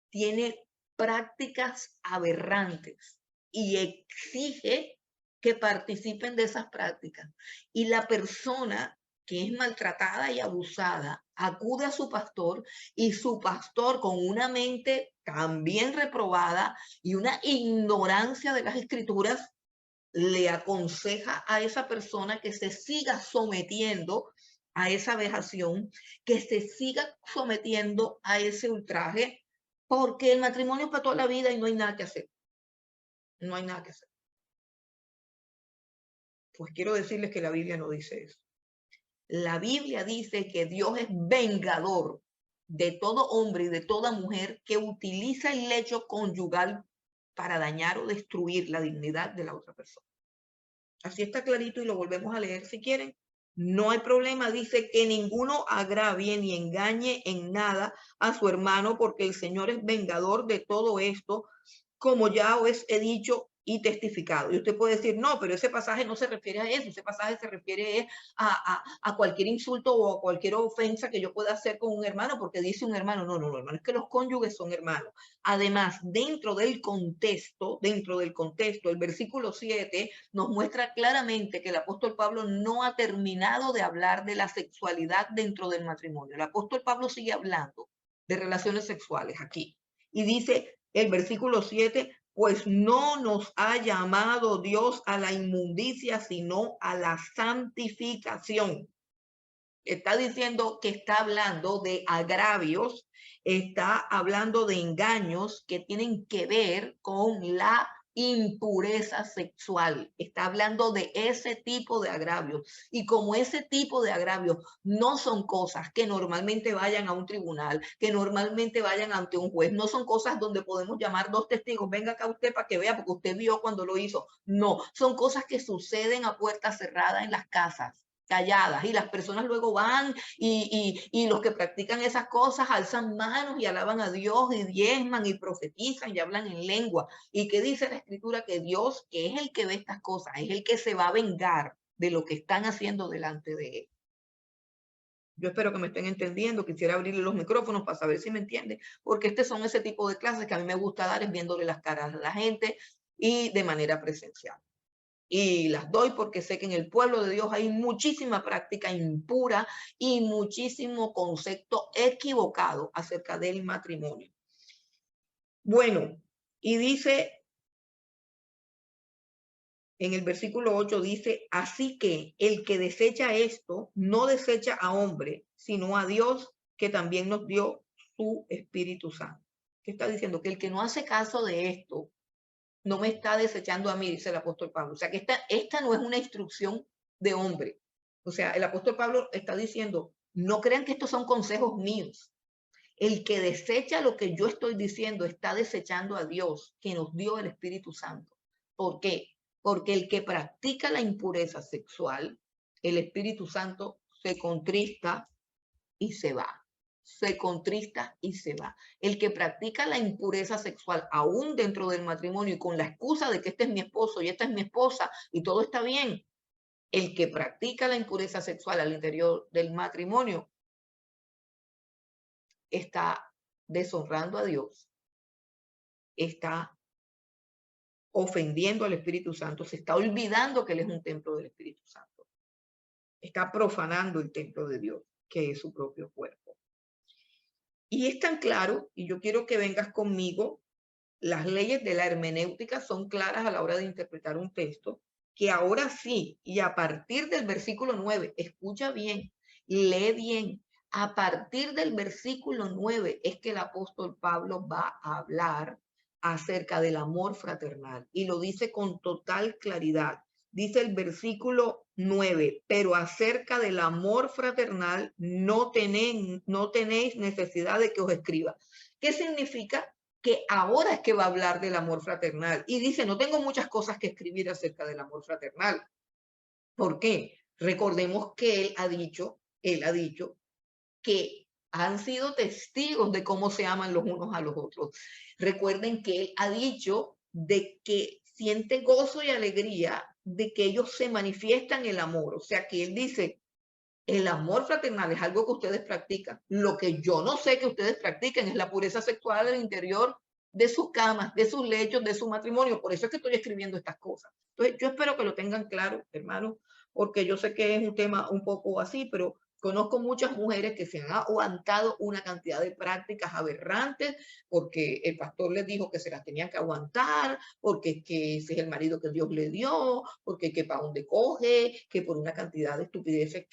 tiene prácticas aberrantes y exige que participen de esas prácticas. Y la persona que es maltratada y abusada acude a su pastor y su pastor, con una mente también reprobada y una ignorancia de las escrituras, le aconseja a esa persona que se siga sometiendo a esa vejación, que se siga sometiendo a ese ultraje, porque el matrimonio es para toda la vida y no hay nada que hacer. No hay nada que hacer. Pues quiero decirles que la Biblia no dice eso. La Biblia dice que Dios es vengador de todo hombre y de toda mujer que utiliza el lecho conyugal para dañar o destruir la dignidad de la otra persona. Así está clarito y lo volvemos a leer si quieren. No hay problema, dice que ninguno agravie ni engañe en nada a su hermano, porque el Señor es vengador de todo esto, como ya os he dicho y testificado. Y usted puede decir, no, pero ese pasaje no se refiere a eso, ese pasaje se refiere a cualquier insulto o a cualquier ofensa que yo pueda hacer con un hermano, porque dice un hermano, no, hermano, es que los cónyuges son hermanos. Además, dentro del contexto, el versículo 7 nos muestra claramente que el apóstol Pablo no ha terminado de hablar de la sexualidad dentro del matrimonio. El apóstol Pablo sigue hablando de relaciones sexuales aquí. Y dice el versículo 7, pues no nos ha llamado Dios a la inmundicia, sino a la santificación. Está diciendo que está hablando de agravios, está hablando de engaños que tienen que ver con la impureza sexual. Está hablando de ese tipo de agravios. Y como ese tipo de agravios no son cosas que normalmente vayan a un tribunal, que normalmente vayan ante un juez, no son cosas donde podemos llamar dos testigos, venga acá usted para que vea, porque usted vio cuando lo hizo. No, son cosas que suceden a puerta cerrada en las casas, calladas, y las personas luego van y los que practican esas cosas alzan manos y alaban a Dios y diezman y profetizan y hablan en lengua. ¿Y qué dice la escritura? Que Dios, que es el que ve estas cosas, es el que se va a vengar de lo que están haciendo delante de él. Yo espero que me estén entendiendo. Quisiera abrirle los micrófonos para saber si me entienden, porque este son ese tipo de clases que a mí me gusta dar, es viéndole las caras a la gente y de manera presencial. Y las doy porque sé que en el pueblo de Dios hay muchísima práctica impura y muchísimo concepto equivocado acerca del matrimonio. Bueno, y dice en el versículo 8, dice, así que el que desecha esto, no desecha a hombre, sino a Dios, que también nos dio su Espíritu Santo. ¿Qué está diciendo? Que el que no hace caso de esto, no me está desechando a mí, dice el apóstol Pablo. O sea, que esta no es una instrucción de hombre. O sea, el apóstol Pablo está diciendo, no crean que estos son consejos míos. El que desecha lo que yo estoy diciendo está desechando a Dios, que nos dio el Espíritu Santo. ¿Por qué? Porque el que practica la impureza sexual, el Espíritu Santo se contrista y se va. Se contrista y se va. El que practica la impureza sexual, aún dentro del matrimonio y con la excusa de que este es mi esposo y esta es mi esposa y todo está bien, el que practica la impureza sexual al interior del matrimonio está deshonrando a Dios, está ofendiendo al Espíritu Santo, se está olvidando que Él es un templo del Espíritu Santo, está profanando el templo de Dios, que es su propio cuerpo. Y es tan claro, y yo quiero que vengas conmigo, las leyes de la hermenéutica son claras a la hora de interpretar un texto, que ahora sí, y a partir del versículo 9, escucha bien, lee bien, a partir del versículo 9 es que el apóstol Pablo va a hablar acerca del amor fraternal y lo dice con total claridad. Dice el versículo 9, pero acerca del amor fraternal no tenéis necesidad de que os escriba. ¿Qué significa? Que ahora es que va a hablar del amor fraternal. Y dice, no tengo muchas cosas que escribir acerca del amor fraternal. ¿Por qué? Recordemos que él ha dicho que han sido testigos de cómo se aman los unos a los otros. Recuerden que él ha dicho de que siente gozo y alegría de que ellos se manifiestan el amor. O sea que él dice, el amor fraternal es algo que ustedes practican. Lo que yo no sé que ustedes practiquen es la pureza sexual del interior de sus camas, de sus lechos, de su matrimonio. Por eso es que estoy escribiendo estas cosas. Entonces, yo espero que lo tengan claro, hermanos, porque yo sé que es un tema un poco así, pero conozco muchas mujeres que se han aguantado una cantidad de prácticas aberrantes porque el pastor les dijo que se las tenían que aguantar, porque es que ese es el marido que Dios le dio, porque que para dónde coge, que por una cantidad de estupideces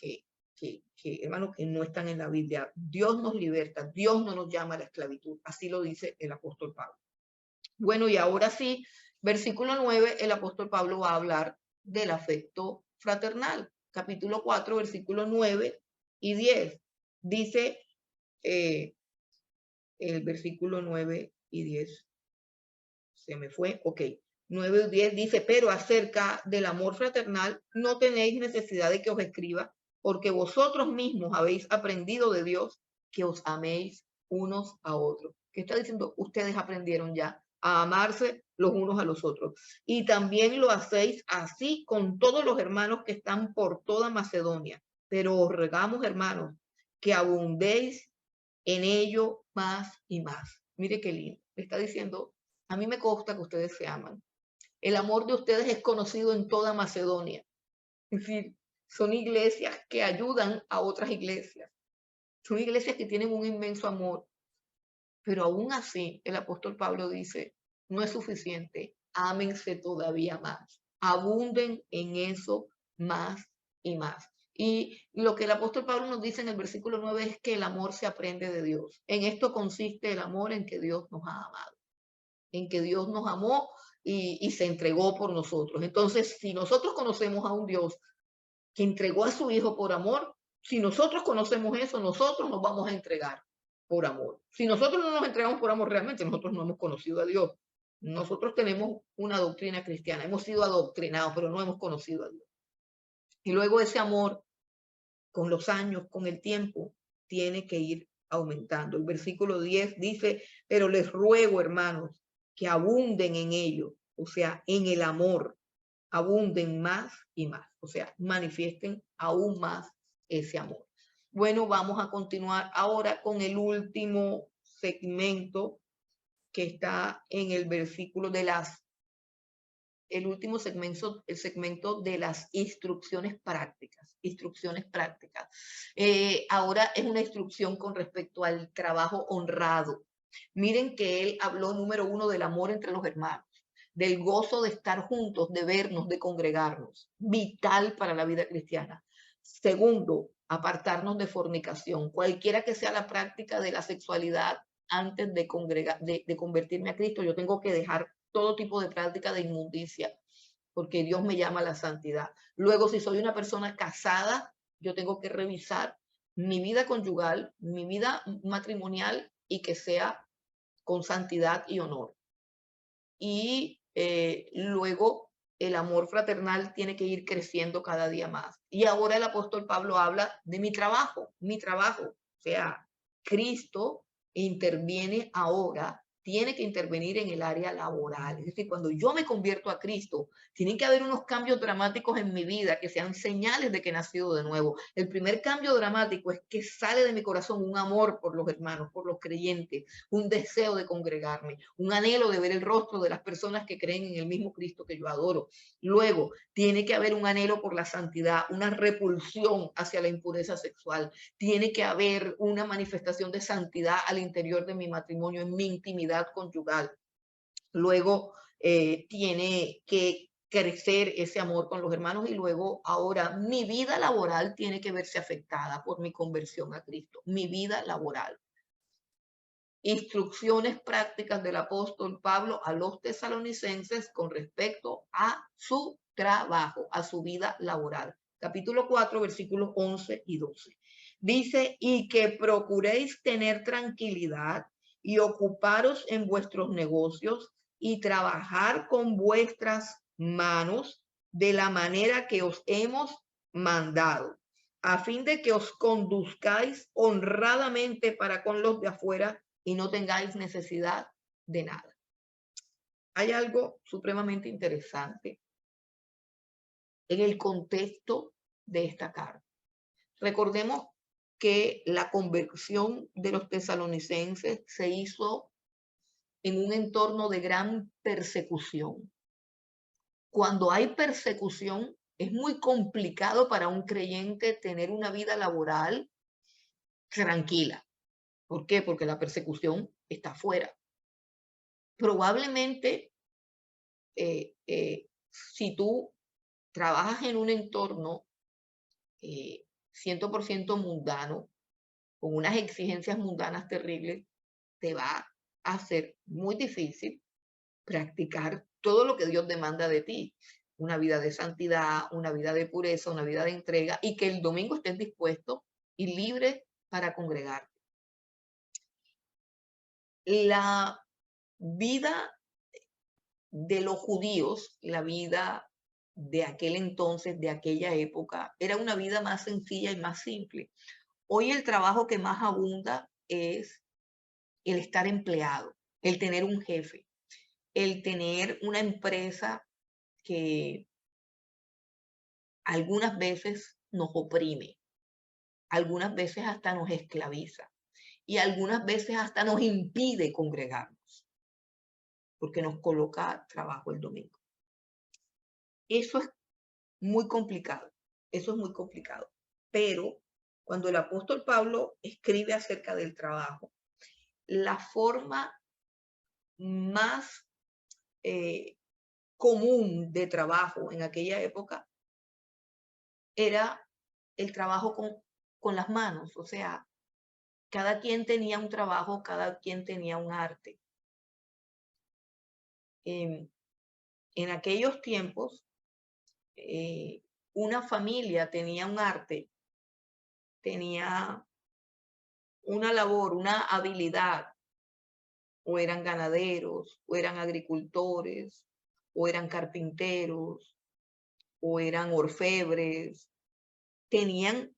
hermano, que no están en la Biblia. Dios nos liberta, Dios no nos llama a la esclavitud. Así lo dice el apóstol Pablo. Bueno, y ahora sí, versículo 9, el apóstol Pablo va a hablar del afecto fraternal. Capítulo 4, versículo 9 y 10. Dice el versículo 9 y 10. Se me fue, ok. 9 y 10 dice, pero acerca del amor fraternal no tenéis necesidad de que os escriba, porque vosotros mismos habéis aprendido de Dios que os améis unos a otros. ¿Qué está diciendo? Ustedes aprendieron ya a amarse los unos a los otros. Y también lo hacéis así con todos los hermanos que están por toda Macedonia. Pero os rogamos, hermanos, que abundéis en ello más y más. Mire qué lindo. Está diciendo, a mí me consta que ustedes se aman. El amor de ustedes es conocido en toda Macedonia. Es decir, son iglesias que ayudan a otras iglesias. Son iglesias que tienen un inmenso amor. Pero aún así, el apóstol Pablo dice, no es suficiente. Ámense todavía más. Abunden en eso más y más. Y lo que el apóstol Pablo nos dice en el versículo 9 es que el amor se aprende de Dios. En esto consiste el amor, en que Dios nos ha amado. En que Dios nos amó y se entregó por nosotros. Entonces, si nosotros conocemos a un Dios que entregó a su Hijo por amor, si nosotros conocemos eso, nosotros nos vamos a entregar por amor. Si nosotros no nos entregamos por amor, realmente nosotros no hemos conocido a Dios. Nosotros tenemos una doctrina cristiana, hemos sido adoctrinados, pero no hemos conocido a Dios. Y luego ese amor, con los años, con el tiempo, tiene que ir aumentando. El versículo 10 dice, pero les ruego, hermanos, que abunden en ello, o sea, en el amor, abunden más y más, o sea, manifiesten aún más ese amor. Bueno, vamos a continuar ahora con el último segmento que está en el versículo de el último segmento, el segmento de las instrucciones prácticas. Instrucciones prácticas. Ahora es una instrucción con respecto al trabajo honrado. Miren que él habló, número uno, del amor entre los hermanos, del gozo de estar juntos, de vernos, de congregarnos, vital para la vida cristiana. Segundo, apartarnos de fornicación, cualquiera que sea la práctica de la sexualidad antes de, de convertirme a Cristo, yo tengo que dejar todo tipo de práctica de inmundicia, porque Dios me llama a la santidad. Luego, si soy una persona casada, yo tengo que revisar mi vida conyugal, mi vida matrimonial y que sea con santidad y honor. Y luego el amor fraternal tiene que ir creciendo cada día más. Y ahora el apóstol Pablo habla de mi trabajo, o sea, Cristo interviene ahora, tiene que intervenir en el área laboral. Es decir, cuando yo me convierto a Cristo, tienen que haber unos cambios dramáticos en mi vida que sean señales de que he nacido de nuevo. El primer cambio dramático es que sale de mi corazón un amor por los hermanos, por los creyentes, un deseo de congregarme, un anhelo de ver el rostro de las personas que creen en el mismo Cristo que yo adoro. Luego, tiene que haber un anhelo por la santidad, una repulsión hacia la impureza sexual. Tiene que haber una manifestación de santidad al interior de mi matrimonio, en mi intimidad conyugal. Luego, tiene que crecer ese amor con los hermanos y luego ahora mi vida laboral tiene que verse afectada por mi conversión a Cristo, mi vida laboral. Instrucciones prácticas del apóstol Pablo a los tesalonicenses con respecto a su trabajo, a su vida laboral. Capítulo 4, versículos 11 y 12. Dice, y que procuréis tener tranquilidad y ocuparos en vuestros negocios y trabajar con vuestras manos de la manera que os hemos mandado, a fin de que os conduzcáis honradamente para con los de afuera y no tengáis necesidad de nada. Hay algo supremamente interesante en el contexto de esta carta. Recordemos que la conversión de los tesalonicenses se hizo en un entorno de gran persecución. Cuando hay persecución, es muy complicado para un creyente tener una vida laboral tranquila. ¿Por qué? Porque la persecución está afuera. Probablemente, si tú trabajas en un entorno 100% mundano, con unas exigencias mundanas terribles, te va a ser muy difícil practicar todo lo que Dios demanda de ti. Una vida de santidad, una vida de pureza, una vida de entrega, y que el domingo estés dispuesto y libre para congregarte. La vida de los judíos, la vida de aquel entonces, de aquella época, era una vida más sencilla y más simple. Hoy el trabajo que más abunda es el estar empleado, el tener un jefe, el tener una empresa que algunas veces nos oprime, algunas veces hasta nos esclaviza y algunas veces hasta nos impide congregarnos porque nos coloca trabajo el domingo. Eso es muy complicado, eso es muy complicado. Pero cuando el apóstol Pablo escribe acerca del trabajo, la forma más común de trabajo en aquella época era el trabajo con las manos, o sea, cada quien tenía un trabajo, cada quien tenía un arte. en aquellos tiempos, una familia tenía un arte, tenía una labor, una habilidad, o eran ganaderos, o eran agricultores, o eran carpinteros, o eran orfebres, tenían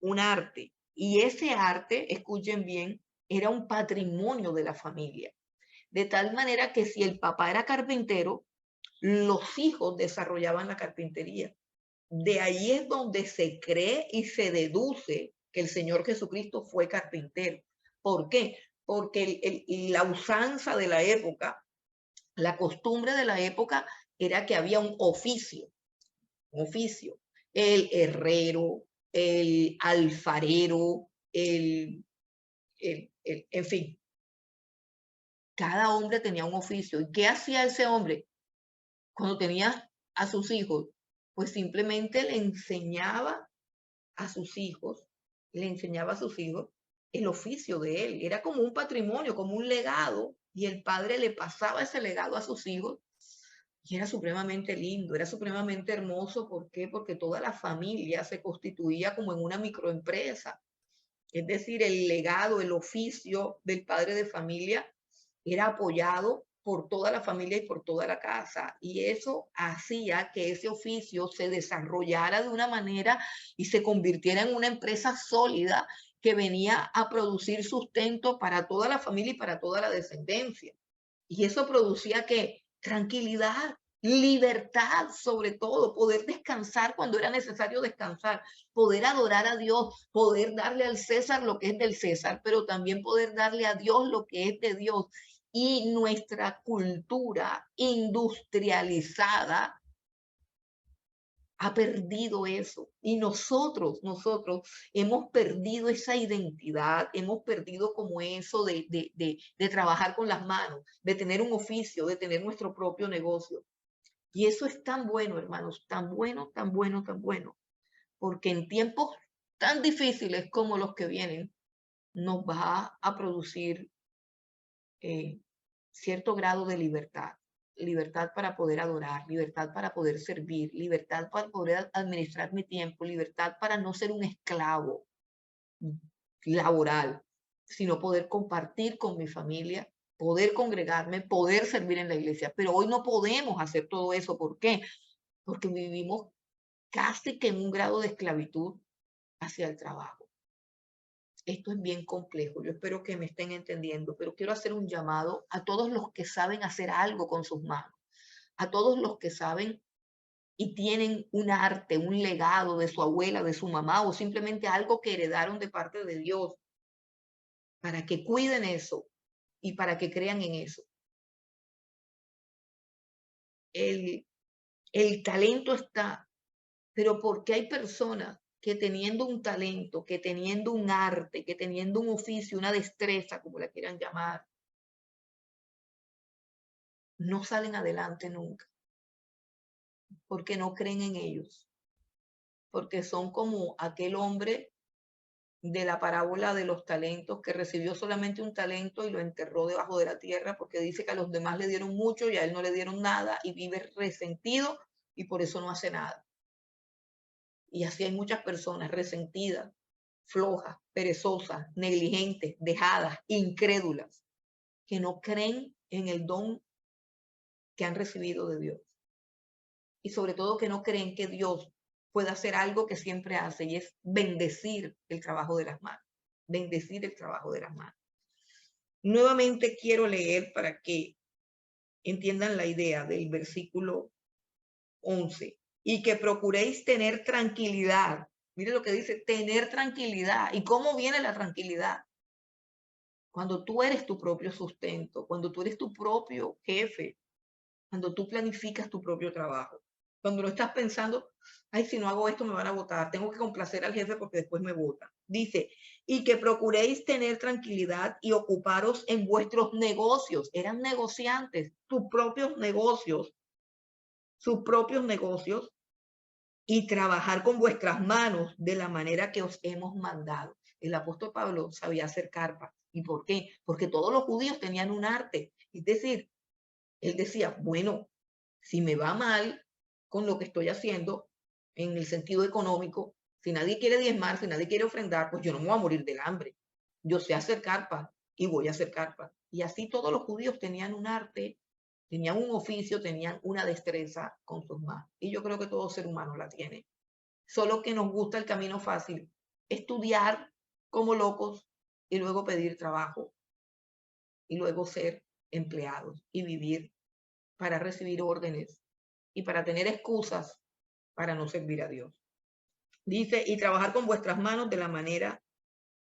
un arte. Y ese arte, escuchen bien, era un patrimonio de la familia. De tal manera que si el papá era carpintero, los hijos desarrollaban la carpintería. De ahí es donde se cree y se deduce que el Señor Jesucristo fue carpintero. ¿Por qué? Porque la usanza de la época, la costumbre de la época era que había un oficio, el herrero, el alfarero, en fin, cada hombre tenía un oficio. ¿Y qué hacía ese hombre cuando tenía a sus hijos? Pues simplemente a sus hijos, le enseñaba a sus hijos el oficio de él. Era como un patrimonio, como un legado, y el padre le pasaba ese legado a sus hijos. Y era supremamente lindo, era supremamente hermoso. ¿Por qué? Porque toda la familia se constituía como en una microempresa. Es decir, el legado, el oficio del padre de familia era apoyado por toda la familia y por toda la casa. Y eso hacía que ese oficio se desarrollara de una manera y se convirtiera en una empresa sólida que venía a producir sustento para toda la familia y para toda la descendencia. Y eso producía que tranquilidad, libertad, sobre todo, poder descansar cuando era necesario descansar, poder adorar a Dios, poder darle al César lo que es del César, pero también poder darle a Dios lo que es de Dios. Y nuestra cultura industrializada ha perdido eso. Y nosotros hemos perdido esa identidad, hemos perdido como eso de trabajar con las manos, de tener un oficio, de tener nuestro propio negocio. Y eso es tan bueno, hermanos, tan bueno, tan bueno, tan bueno, porque en tiempos tan difíciles como los que vienen, nos va a producir eh, cierto grado de libertad. Libertad para poder adorar, libertad para poder servir, libertad para poder administrar mi tiempo, libertad para no ser un esclavo laboral, sino poder compartir con mi familia, poder congregarme, poder servir en la iglesia. Pero hoy no podemos hacer todo eso. ¿Por qué? Porque vivimos casi que en un grado de esclavitud hacia el trabajo. Esto es bien complejo, yo espero que me estén entendiendo, pero quiero hacer un llamado a todos los que saben hacer algo con sus manos, a todos los que saben y tienen un arte, un legado de su abuela, de su mamá o simplemente algo que heredaron de parte de Dios, para que cuiden eso y para que crean en eso. El, el talento está, pero porque hay personas que teniendo un talento, que teniendo un arte, que teniendo un oficio, una destreza, como la quieran llamar, no salen adelante nunca, porque no creen en ellos, porque son como aquel hombre de la parábola de los talentos que recibió solamente un talento y lo enterró debajo de la tierra porque dice que a los demás le dieron mucho y a él no le dieron nada y vive resentido y por eso no hace nada. Y así hay muchas personas resentidas, flojas, perezosas, negligentes, dejadas, incrédulas, que no creen en el don que han recibido de Dios. Y sobre todo que no creen que Dios pueda hacer algo que siempre hace y es bendecir el trabajo de las manos, bendecir el trabajo de las manos. Nuevamente quiero leer para que entiendan la idea del versículo 11 y que procuréis tener tranquilidad. Mire lo que dice, tener tranquilidad. ¿Y cómo viene la tranquilidad? Cuando tú eres tu propio sustento, cuando tú eres tu propio jefe, cuando tú planificas tu propio trabajo, cuando no estás pensando, ay, si no hago esto me van a votar, tengo que complacer al jefe porque después me votan. Dice, y que procuréis tener tranquilidad y ocuparos en vuestros negocios. Eran negociantes, sus propios negocios y trabajar con vuestras manos de la manera que os hemos mandado. El apóstol Pablo sabía hacer carpas. ¿Y por qué? Porque todos los judíos tenían un arte. Es decir, él decía, bueno, Si me va mal con lo que estoy haciendo, en el sentido económico, si nadie quiere diezmar, si nadie quiere ofrendar, pues yo no me voy a morir del hambre. Yo sé hacer carpa y voy a hacer carpa. Y así todos los judíos tenían un arte, tenían un oficio, tenían una destreza con sus manos. Y yo creo que todo ser humano la tiene. Solo que nos gusta el camino fácil, estudiar como locos y luego pedir trabajo y luego ser empleados y vivir para recibir órdenes y para tener excusas para no servir a Dios. Dice, y trabajar con vuestras manos de la manera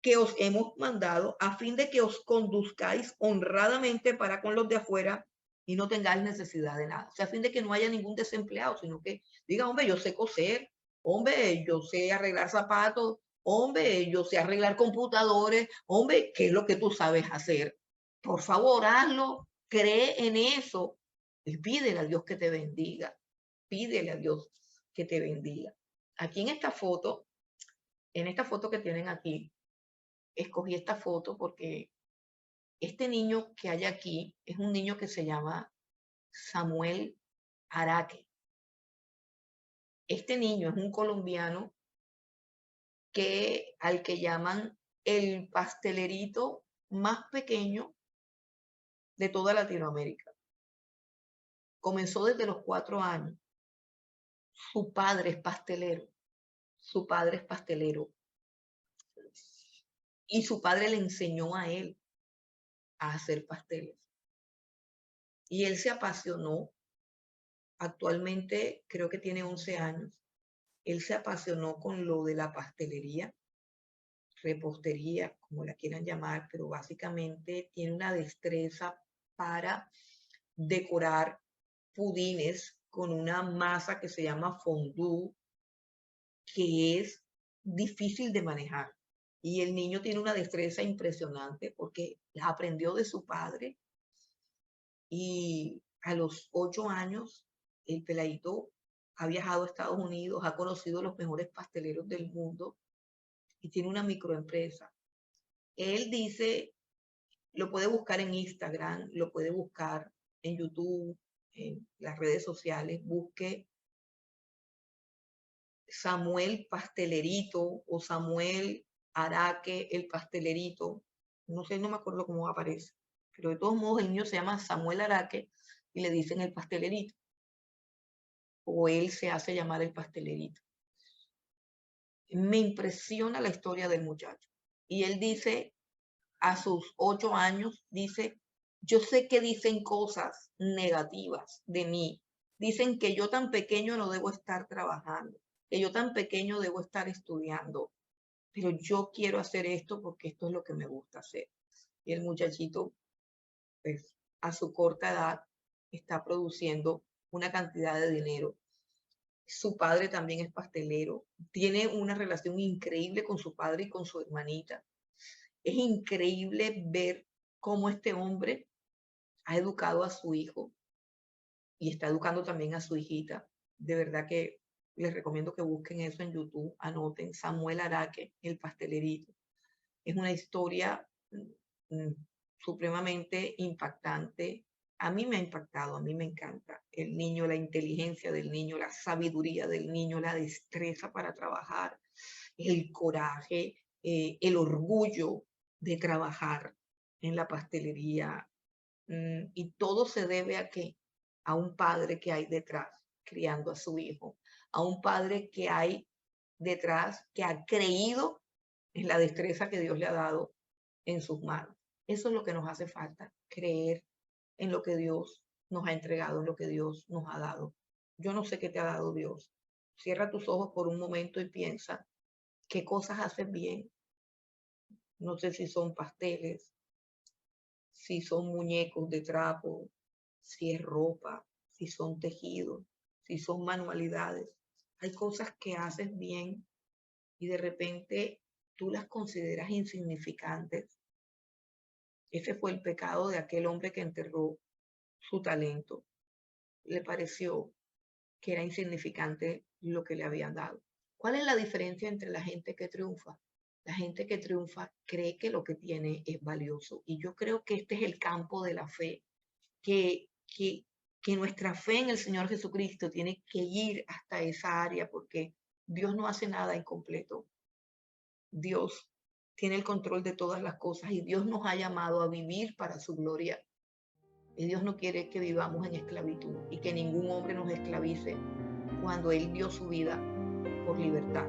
que os hemos mandado, a fin de que os conduzcáis honradamente para con los de afuera y no tengáis necesidad de nada. O sea, a fin de que no haya ningún desempleado, sino que diga, hombre, yo sé coser, hombre, yo sé arreglar zapatos, hombre, yo sé arreglar computadores, hombre, ¿qué es lo que tú sabes hacer? Por favor, hazlo, cree en eso y pídele a Dios que te bendiga, pídele a Dios que te bendiga. Aquí en esta foto que tienen aquí, escogí esta foto porque este niño que hay aquí es un niño que se llama Samuel Araque. Este niño es un colombiano al que llaman el pastelerito más pequeño de toda Latinoamérica. Comenzó desde los 4 años. Su padre es pastelero. Su padre es pastelero. Y su padre le enseñó a él a hacer pasteles. Y él se apasionó. Actualmente creo que tiene 11 años. Él se apasionó con lo de la pastelería, repostería, como la quieran llamar, pero básicamente tiene una destreza para decorar pudines con una masa que se llama fondue, que es difícil de manejar. Y el niño tiene una destreza impresionante porque la aprendió de su padre y a los 8 años el peladito ha viajado a Estados Unidos, ha conocido los mejores pasteleros del mundo y tiene una microempresa. Él dice, lo puede buscar en Instagram, lo puede buscar en YouTube, en las redes sociales, busque Samuel Pastelerito o Samuel Araque el Pastelerito. No sé, no me acuerdo cómo aparece, pero de todos modos el niño se llama Samuel Araque y le dicen el pastelerito, o él se hace llamar el pastelerito. Me impresiona la historia del muchacho. Y él dice, a sus 8 años, dice, yo sé que dicen cosas negativas de mí. Dicen que yo tan pequeño no debo estar trabajando, que yo tan pequeño debo estar estudiando, pero yo quiero hacer esto porque esto es lo que me gusta hacer. Y el muchachito, pues, a su corta edad, está produciendo una cantidad de dinero. Su padre también es pastelero, tiene una relación increíble con su padre y con su hermanita. Es increíble ver cómo este hombre ha educado a su hijo y está educando también a su hijita. De verdad que les recomiendo que busquen eso en YouTube, anoten Samuel Araque, el pastelerito. Es una historia supremamente impactante. A mí me ha impactado, a mí me encanta el niño, la inteligencia del niño, la sabiduría del niño, la destreza para trabajar, el coraje, el orgullo de trabajar en la pastelería. Y todo se debe a qué? A un padre que hay detrás criando a su hijo, a un padre que hay detrás que ha creído en la destreza que Dios le ha dado en sus manos. Eso es lo que nos hace falta, creer en lo que Dios nos ha entregado, en lo que Dios nos ha dado. Yo no sé qué te ha dado Dios. Cierra tus ojos por un momento y piensa qué cosas haces bien. No sé si son pasteles, si son muñecos de trapo, si es ropa, si son tejidos, si son manualidades. Hay cosas que haces bien y de repente tú las consideras insignificantes. Ese fue el pecado de aquel hombre que enterró su talento. Le pareció que era insignificante lo que le habían dado. ¿Cuál es la diferencia entre la gente que triunfa? La gente que triunfa cree que lo que tiene es valioso. Y yo creo que este es el campo de la fe, que que nuestra fe en el Señor Jesucristo tiene que ir hasta esa área porque Dios no hace nada incompleto. Dios tiene el control de todas las cosas y Dios nos ha llamado a vivir para su gloria. Y Dios no quiere que vivamos en esclavitud y que ningún hombre nos esclavice cuando Él dio su vida por libertad.